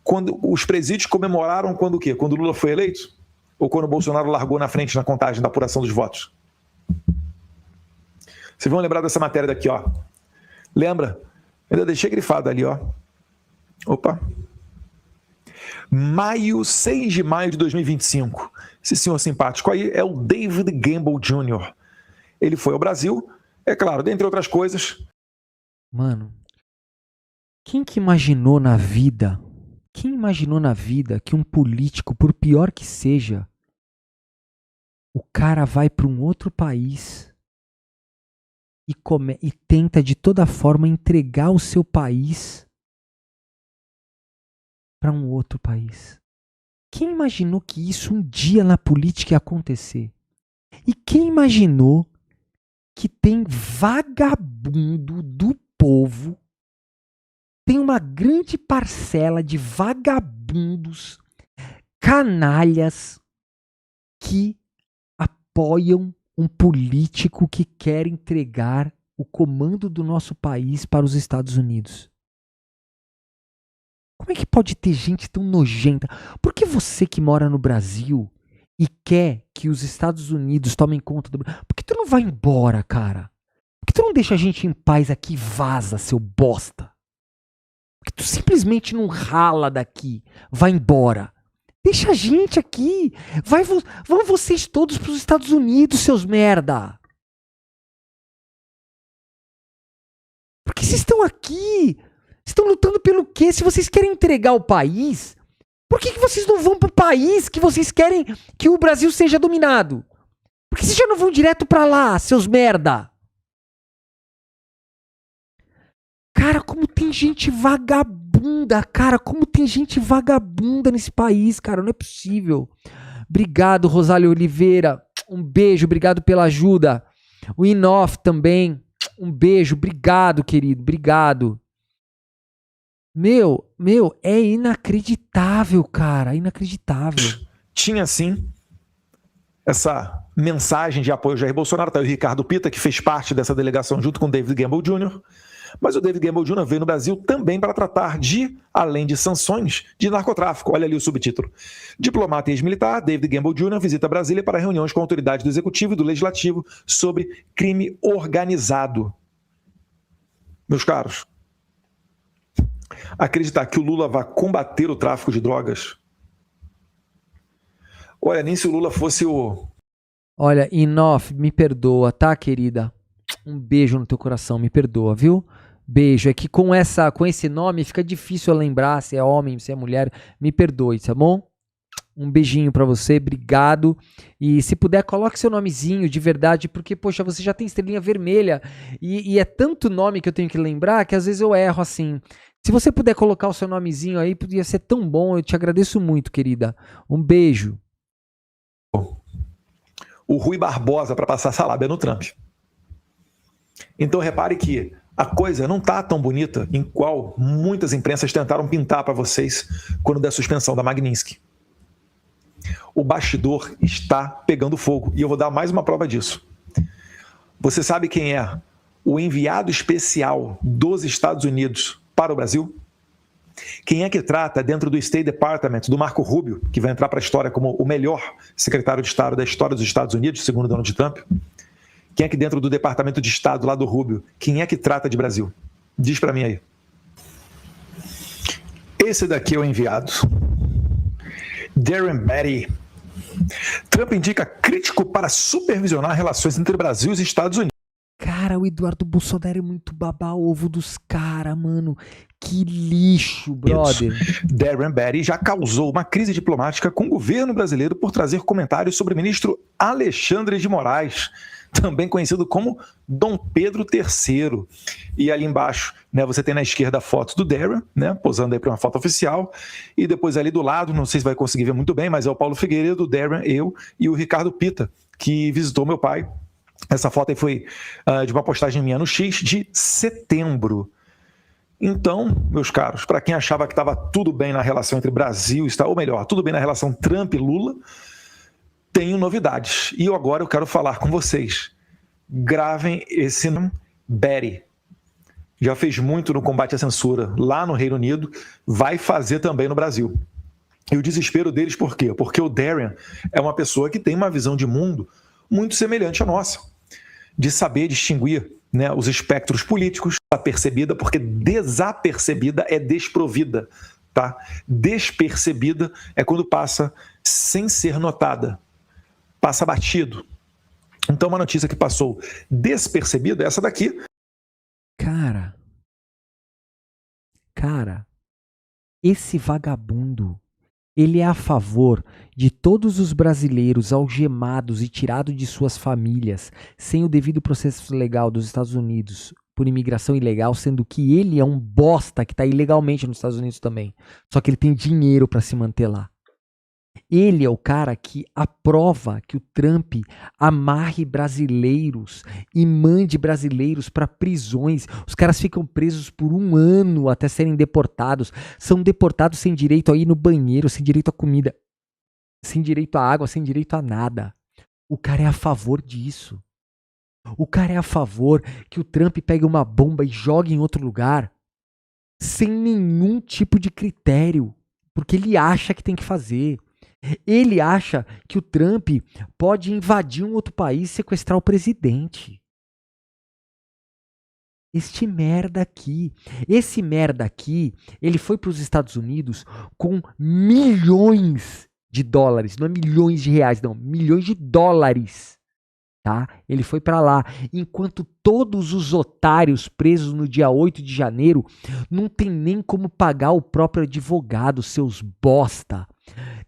quando os presídios comemoraram quando o quê? Quando o Lula foi eleito? Ou quando o Bolsonaro largou na frente na contagem da apuração dos votos? Vocês vão lembrar dessa matéria daqui, ó. Lembra Ainda deixei grifado ali, ó. Opa. 6 de maio de 2025. Esse senhor simpático aí é o David Gamble Jr. Ele foi ao Brasil, é claro, dentre outras coisas. Mano, quem imaginou na vida que um político, por pior que seja, o cara vai para um outro país e tenta de toda forma entregar o seu país para um outro país? Quem imaginou que isso um dia na política ia acontecer? E quem imaginou que tem vagabundo do povo, tem uma grande parcela de vagabundos, canalhas, que apoiam um político que quer entregar o comando do nosso país para os Estados Unidos? Como é que pode ter gente tão nojenta? Por que você que mora no Brasil e quer que os Estados Unidos tomem conta do Brasil, por que tu não vai embora, cara? Por que tu não deixa a gente em paz aqui e vaza, seu bosta? Por que tu simplesmente não rala daqui, vai embora? Deixa a gente aqui. Vão vocês todos para os Estados Unidos, seus merda. Por que vocês estão aqui? Estão lutando pelo quê? Se vocês querem entregar o país, por que vocês não vão pro país que vocês querem que o Brasil seja dominado? Por que vocês já não vão direto pra lá, seus merda? Cara, como tem gente vagabunda, cara. Como tem gente vagabunda nesse país, cara. Não é possível. Obrigado, Rosália Oliveira. Um beijo, obrigado pela ajuda. O Inoff também. Um beijo, obrigado, querido. Obrigado. Meu, é inacreditável, cara, inacreditável. Tinha, sim, essa mensagem de apoio ao Jair Bolsonaro, tá aí o Ricardo Pita, que fez parte dessa delegação junto com o David Gamble Jr., mas o David Gamble Jr. veio no Brasil também para tratar de, além de sanções, de narcotráfico. Olha ali o subtítulo. Diplomata e ex-militar, David Gamble Jr. visita Brasília para reuniões com autoridades do Executivo e do Legislativo sobre crime organizado. Meus caros, acreditar que o Lula vai combater o tráfico de drogas? Olha, nem se o Lula fosse o... Olha, Inoff, me perdoa, tá, querida? Um beijo no teu coração, me perdoa, viu? Beijo. É que com esse nome fica difícil eu lembrar se é homem, se é mulher. Me perdoe, tá bom? Um beijinho pra você, obrigado. E se puder, coloque seu nomezinho de verdade, porque, poxa, você já tem estrelinha vermelha. E é tanto nome que eu tenho que lembrar que às vezes eu erro assim. Se você puder colocar o seu nomezinho aí, podia ser tão bom. Eu te agradeço muito, querida. Um beijo. O Rui Barbosa para passar essa lábia no Trump. Então repare que a coisa não está tão bonita em qual muitas imprensas tentaram pintar para vocês quando da suspensão da Magnitsky. O bastidor está pegando fogo e eu vou dar mais uma prova disso. Você sabe quem é o enviado especial dos Estados Unidos para o Brasil? Quem é que trata dentro do State Department do Marco Rubio, que vai entrar para a história como o melhor secretário de Estado da história dos Estados Unidos, segundo Donald Trump? Quem é que dentro do Departamento de Estado lá do Rubio, quem é que trata de Brasil? Diz para mim aí. Esse daqui é o enviado. Darren Beattie. Trump indica crítico para supervisionar relações entre Brasil e Estados Unidos. Cara, o Eduardo Bolsonaro é muito baba-ovo dos caras, mano. Que lixo, brother. Darren Beattie já causou uma crise diplomática com o governo brasileiro por trazer comentários sobre o ministro Alexandre de Moraes, também conhecido como Dom Pedro III. E ali embaixo, né, você tem na esquerda a foto do Darren, né, posando aí para uma foto oficial, e depois ali do lado, não sei se vai conseguir ver muito bem, mas é o Paulo Figueiredo, o Darren, eu e o Ricardo Pita, que visitou meu pai. Essa foto aí foi de uma postagem minha no X de setembro. Então, meus caros, para quem achava que estava tudo bem na relação entre Brasil e Estados Unidos, ou melhor, tudo bem na relação Trump e Lula, tenho novidades. E agora eu quero falar com vocês. Gravem esse nome, Beattie. Já fez muito no combate à censura lá no Reino Unido, vai fazer também no Brasil. E o desespero deles por quê? Porque o Darren é uma pessoa que tem uma visão de mundo muito semelhante à nossa, de saber distinguir, né, os espectros políticos, passa percebida, porque desapercebida é desprovida, tá? Despercebida é quando passa sem ser notada, passa batido. Então, uma notícia que passou despercebida é essa daqui. Cara, esse vagabundo, ele é a favor de todos os brasileiros algemados e tirados de suas famílias sem o devido processo legal dos Estados Unidos por imigração ilegal, sendo que ele é um bosta que está ilegalmente nos Estados Unidos também. Só que ele tem dinheiro para se manter lá. Ele é o cara que aprova que o Trump amarre brasileiros e mande brasileiros para prisões. Os caras ficam presos por 1 ano até serem deportados. São deportados sem direito a ir no banheiro, sem direito a comida, sem direito a água, sem direito a nada. O cara é a favor disso. O cara é a favor que o Trump pegue uma bomba e jogue em outro lugar sem nenhum tipo de critério, porque ele acha que tem que fazer. Ele acha que o Trump pode invadir um outro país e sequestrar o presidente. Esse merda aqui, ele foi para os Estados Unidos com milhões de dólares, não é milhões de reais, não, milhões de dólares, tá? Ele foi para lá, enquanto todos os otários presos no dia 8 de janeiro não tem nem como pagar o próprio advogado, seus bosta.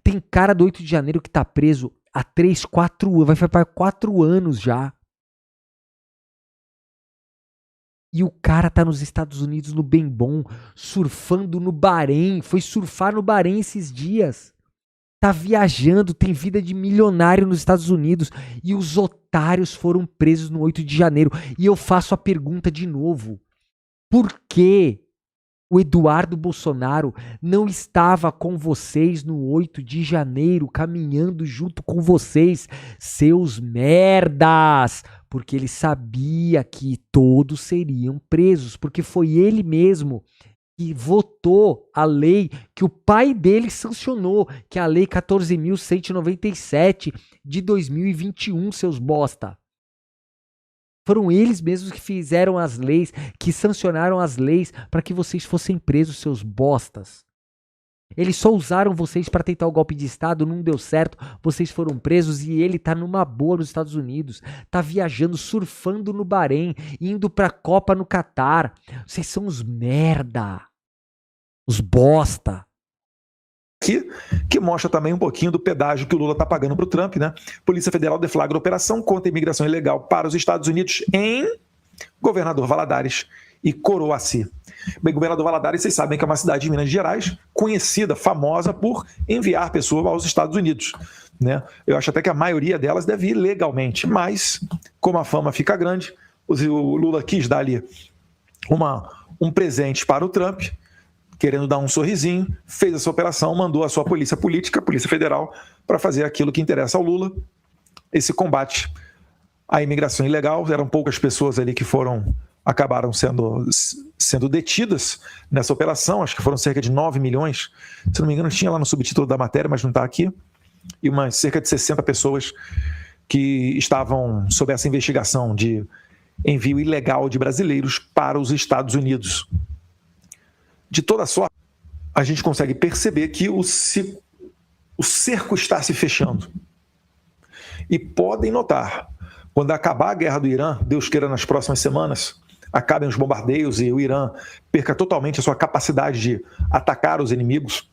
Tem cara do 8 de janeiro que tá preso há 3, 4 anos, vai para 4 anos já. E o cara tá nos Estados Unidos no bem bom, surfando no Bahrein, foi surfar no Bahrein esses dias. Tá viajando, tem vida de milionário nos Estados Unidos e os otários foram presos no 8 de janeiro. E eu faço a pergunta de novo. Por que o Eduardo Bolsonaro não estava com vocês no 8 de janeiro, caminhando junto com vocês, seus merdas? Porque ele sabia que todos seriam presos, porque foi ele mesmo que votou a lei que o pai dele sancionou, que é a Lei 14.197 de 2021, seus bosta. Foram eles mesmos que fizeram as leis, que sancionaram as leis para que vocês fossem presos, seus bostas. Eles só usaram vocês para tentar o golpe de Estado, não deu certo, vocês foram presos e ele tá numa boa nos Estados Unidos, tá viajando, surfando no Bahrein, indo pra Copa no Catar. Vocês são os merda, os bosta. Que mostra também um pouquinho do pedágio que o Lula está pagando para o Trump, né? Polícia Federal deflagra operação contra a imigração ilegal para os Estados Unidos em Governador Valadares e Coroaci. Bem, Governador Valadares, vocês sabem que é uma cidade de Minas Gerais, conhecida, famosa por enviar pessoas aos Estados Unidos, né? Eu acho até que a maioria delas deve ir legalmente, mas como a fama fica grande, o Lula quis dar ali um presente para o Trump, querendo dar um sorrisinho, fez essa operação, mandou a sua polícia política, a Polícia Federal, para fazer aquilo que interessa ao Lula, esse combate à imigração ilegal. Eram poucas pessoas ali que acabaram sendo detidas nessa operação, acho que foram cerca de 9 milhões, se não me engano tinha lá no subtítulo da matéria, mas não está aqui, e cerca de 60 pessoas que estavam sob essa investigação de envio ilegal de brasileiros para os Estados Unidos. De toda sorte, a gente consegue perceber que o cerco está se fechando. E podem notar, quando acabar a guerra do Irã, Deus queira nas próximas semanas, acabem os bombardeios e o Irã perca totalmente a sua capacidade de atacar os inimigos.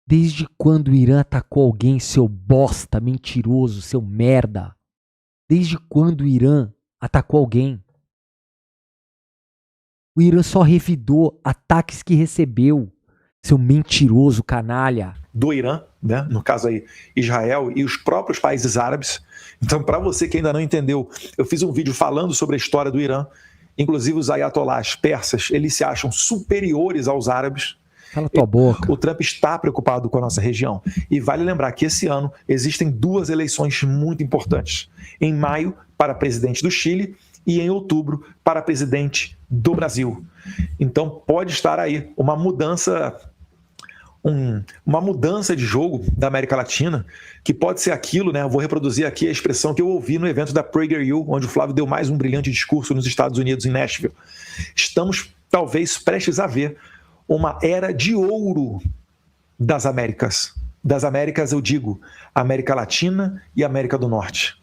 Desde quando o Irã atacou alguém, seu bosta, mentiroso, seu merda? Desde quando o Irã atacou alguém? O Irã só revidou ataques que recebeu, seu mentiroso canalha. Do Irã, né? No caso aí, Israel e os próprios países árabes. Então, para você que ainda não entendeu, eu fiz um vídeo falando sobre a história do Irã. Inclusive, os ayatolás persas, eles se acham superiores aos árabes. Cala tua boca. O Trump está preocupado com a nossa região. E vale lembrar que esse ano existem 2 eleições muito importantes. Em maio, para presidente do Chile, e em outubro para presidente do Brasil. Então pode estar aí uma mudança uma mudança de jogo da América Latina, que pode ser aquilo, né? Eu vou reproduzir aqui a expressão que eu ouvi no evento da PragerU, onde o Flávio deu mais um brilhante discurso nos Estados Unidos, em Nashville. Estamos, talvez, prestes a ver uma era de ouro das Américas. Das Américas, eu digo, América Latina e América do Norte.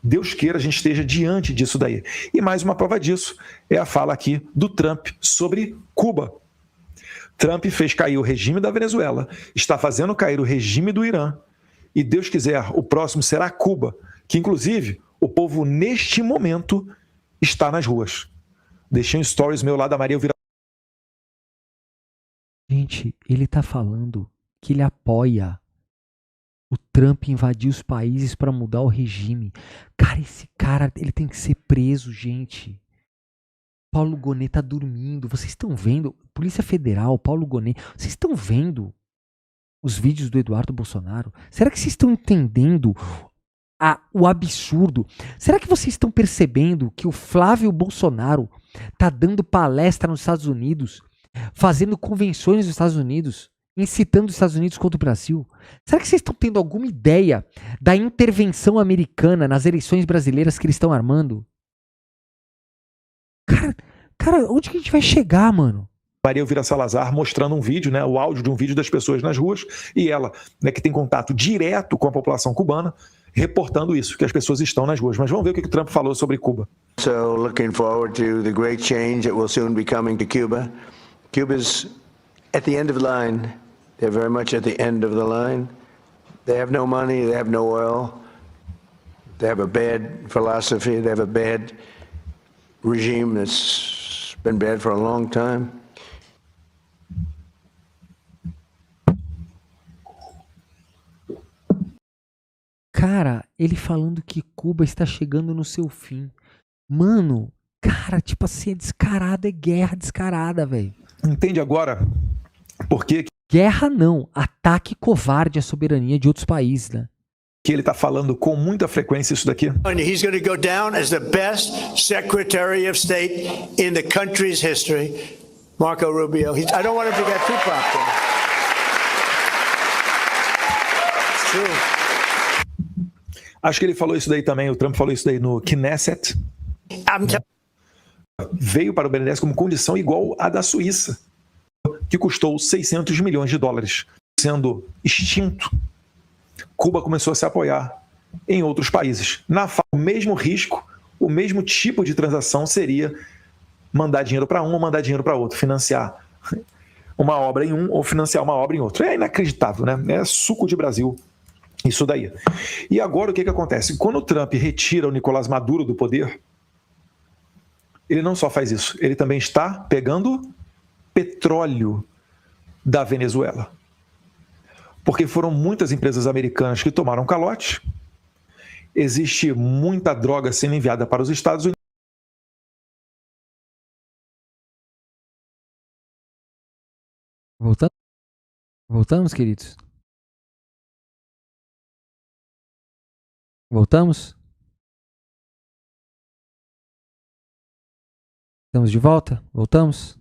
Deus queira a gente esteja diante disso daí. E mais uma prova disso é a fala aqui do Trump sobre Cuba. Trump fez cair o regime da Venezuela, está fazendo cair o regime do Irã, e Deus quiser, o próximo será Cuba, que inclusive o povo neste momento está nas ruas. Deixei um stories meu lá da Maria Elvira. Gente, ele tá falando que ele apoia o Trump invadir os países para mudar o regime. Cara, esse cara, ele tem que ser preso, gente. Paulo Gonet tá dormindo. Vocês estão vendo? Polícia Federal, Paulo Gonet. Vocês estão vendo os vídeos do Eduardo Bolsonaro? Será que vocês estão entendendo o absurdo? Será que vocês estão percebendo que o Flávio Bolsonaro tá dando palestra nos Estados Unidos, fazendo convenções nos Estados Unidos, incitando os Estados Unidos contra o Brasil? Será que vocês estão tendo alguma ideia da intervenção americana nas eleições brasileiras que eles estão armando? Cara, onde que a gente vai chegar, mano? Maria Elvira Salazar mostrando um vídeo, né, o áudio de um vídeo das pessoas nas ruas, e ela, né, que tem contato direto com a população cubana, reportando isso, que as pessoas estão nas ruas. Mas vamos ver o que o Trump falou sobre Cuba. So looking forward to the great change that will soon be coming to Cuba. Cuba's at the end of the line. They're very much at the end of the line. They have no money, they have no oil. They have a bad philosophy, they have a bad regime that's been bad for a long time. Cara, ele falando que Cuba está chegando no seu fim. Mano, cara, tipo assim, é descarado, é guerra descarada, velho. Entende agora por que... Guerra não, ataque covarde à soberania de outros países, né? Que ele está falando com muita frequência isso daqui. And he's going to go down as the best Secretary of State in the country's history, Marco Rubio. I don't want him to get too popular. It's true. Acho que ele falou isso daí também, o Trump falou isso daí no Knesset. Veio para o BNDES como condição igual à da Suíça, que custou 600 milhões de dólares. Sendo extinto, Cuba começou a se apoiar em outros países. O mesmo risco, o mesmo tipo de transação seria mandar dinheiro para um ou mandar dinheiro para outro, financiar uma obra em um ou financiar uma obra em outro. É inacreditável, né? É suco de Brasil isso daí. E agora o que acontece? Quando o Trump retira o Nicolás Maduro do poder, ele não só faz isso, ele também está pegando petróleo da Venezuela. Porque foram muitas empresas americanas que tomaram calote, existe muita droga sendo enviada para os Estados Unidos. Voltamos, queridos? Voltamos? Estamos de volta? Voltamos?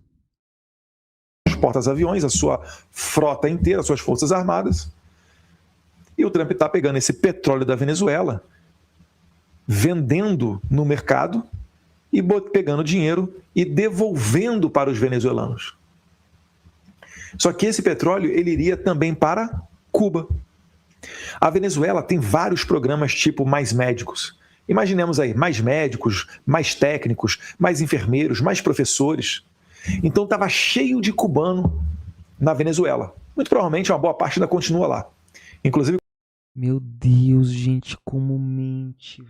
Os portas-aviões, a sua frota inteira, as suas forças armadas. E o Trump está pegando esse petróleo da Venezuela, vendendo no mercado e pegando dinheiro e devolvendo para os venezuelanos. Só que esse petróleo ele iria também para Cuba. A Venezuela tem vários programas tipo Mais Médicos. Imaginemos aí, mais médicos, mais técnicos, mais enfermeiros, mais professores. Então estava cheio de cubano na Venezuela. Muito provavelmente uma boa parte ainda continua lá. Inclusive... Meu Deus, gente, como mente.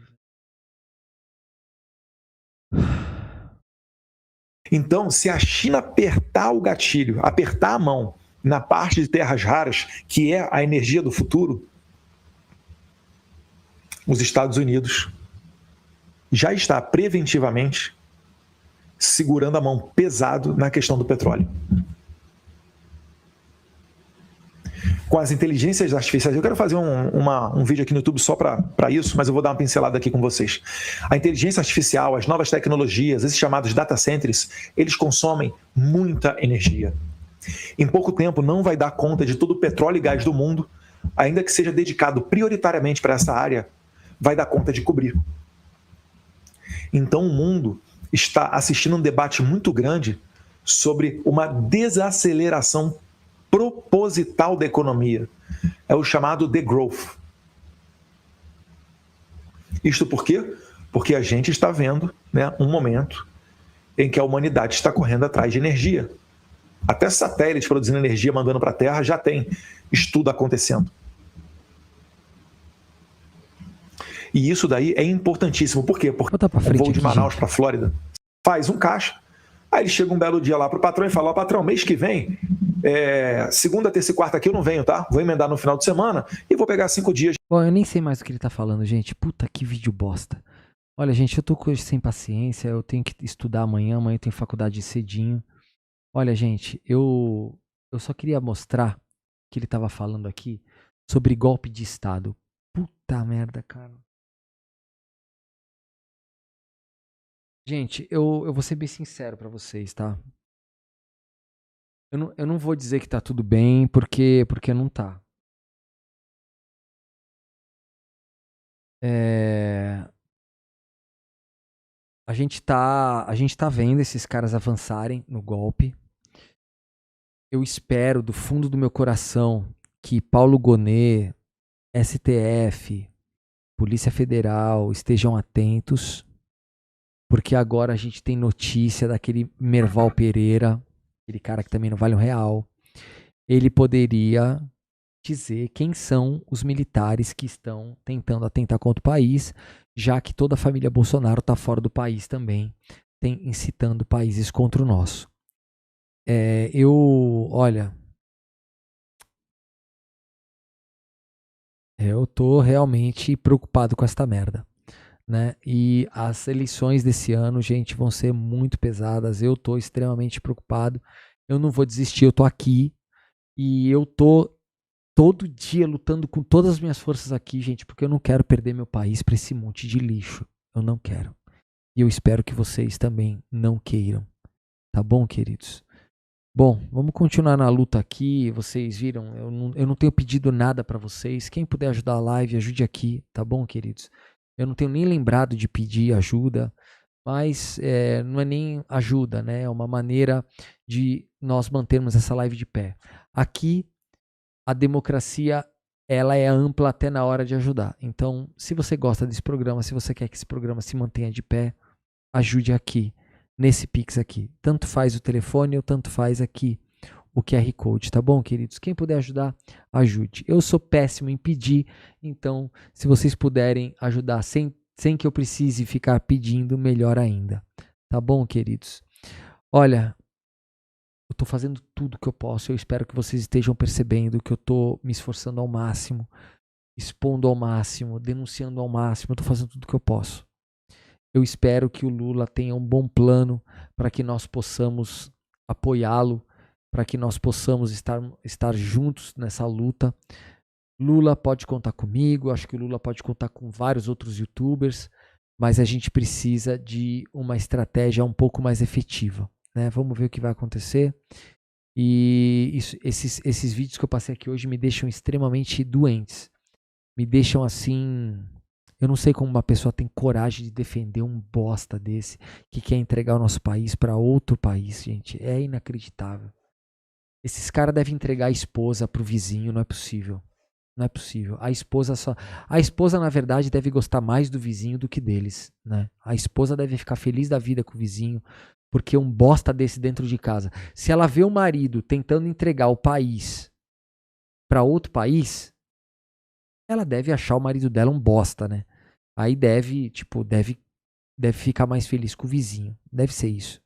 Então, se a China apertar o gatilho, apertar a mão na parte de terras raras, que é a energia do futuro, os Estados Unidos já está preventivamente segurando a mão pesado na questão do petróleo. Com as inteligências artificiais, eu quero fazer um vídeo aqui no YouTube só para isso, mas eu vou dar uma pincelada aqui com vocês. A inteligência artificial, as novas tecnologias, esses chamados data centers, eles consomem muita energia. Em pouco tempo não vai dar conta de todo o petróleo e gás do mundo, ainda que seja dedicado prioritariamente para essa área, vai dar conta de cobrir. Então o mundo está assistindo um debate muito grande sobre uma desaceleração proposital da economia. É o chamado degrowth. Isto por quê? Porque a gente está vendo, né, um momento em que a humanidade está correndo atrás de energia. Até satélites produzindo energia, mandando para a Terra, já tem estudo acontecendo. E isso daí é importantíssimo. Por quê? Porque o voo de Manaus para a Flórida faz um caixa. Aí ele chega um belo dia lá para o patrão e fala: ó, patrão, mês que vem, segunda, terça e quarta aqui eu não venho, tá? Vou emendar no final de semana e vou pegar 5 dias. Bom, eu nem sei mais o que ele tá falando, gente. Puta, que vídeo bosta. Olha, gente, eu tô sem paciência, eu tenho que estudar amanhã eu tenho faculdade cedinho. Olha, gente, eu só queria mostrar que ele tava falando aqui sobre golpe de Estado. Puta merda, cara. Gente, eu vou ser bem sincero pra vocês, tá? Eu não vou dizer que tá tudo bem, porque não tá. A gente tá vendo esses caras avançarem no golpe. Eu espero do fundo do meu coração que Paulo Gonet, STF, Polícia Federal estejam atentos, porque agora a gente tem notícia daquele Merval Pereira, aquele cara que também não vale R$1. Ele poderia dizer quem são os militares que estão tentando atentar contra o país, já que toda a família Bolsonaro está fora do país também, incitando países contra o nosso. Olha, eu tô realmente preocupado com esta merda, né? E as eleições desse ano, gente, vão ser muito pesadas. Eu tô extremamente preocupado. Eu não vou desistir, eu tô aqui e eu tô todo dia lutando com todas as minhas forças aqui, gente, porque eu não quero perder meu país para esse monte de lixo. Eu não quero. E eu espero que vocês também não queiram. Tá bom, queridos? Bom, vamos continuar na luta aqui. Vocês viram, eu não tenho pedido nada para vocês. Quem puder ajudar a live, ajude aqui, tá bom, queridos? Eu não tenho nem lembrado de pedir ajuda, mas não é nem ajuda, né? É uma maneira de nós mantermos essa live de pé. Aqui, a democracia, ela é ampla até na hora de ajudar. Então, se você gosta desse programa, se você quer que esse programa se mantenha de pé, ajude aqui. Nesse Pix aqui. Tanto faz o telefone ou tanto faz aqui o QR Code, tá bom, queridos? Quem puder ajudar, ajude. Eu sou péssimo em pedir, então se vocês puderem ajudar sem que eu precise ficar pedindo, melhor ainda. Tá bom, queridos? Olha, eu tô fazendo tudo que eu posso, eu espero que vocês estejam percebendo que eu tô me esforçando ao máximo, expondo ao máximo, denunciando ao máximo, eu tô fazendo tudo que eu posso. Eu espero que o Lula tenha um bom plano para que nós possamos apoiá-lo, para que nós possamos estar juntos nessa luta. Lula pode contar comigo, acho que o Lula pode contar com vários outros youtubers, mas a gente precisa de uma estratégia um pouco mais efetiva, né? Vamos ver o que vai acontecer. E esses vídeos que eu passei aqui hoje me deixam extremamente doentes. Me deixam assim... Eu não sei como uma pessoa tem coragem de defender um bosta desse que quer entregar o nosso país para outro país, gente. É inacreditável. Esses caras devem entregar a esposa pro vizinho, não é possível. Não é possível. A esposa, na verdade, deve gostar mais do vizinho do que deles, né? A esposa deve ficar feliz da vida com o vizinho, porque um bosta desse dentro de casa. Se ela vê o marido tentando entregar o país para outro país, ela deve achar o marido dela um bosta, né? Aí deve ficar mais feliz com o vizinho. Deve ser isso.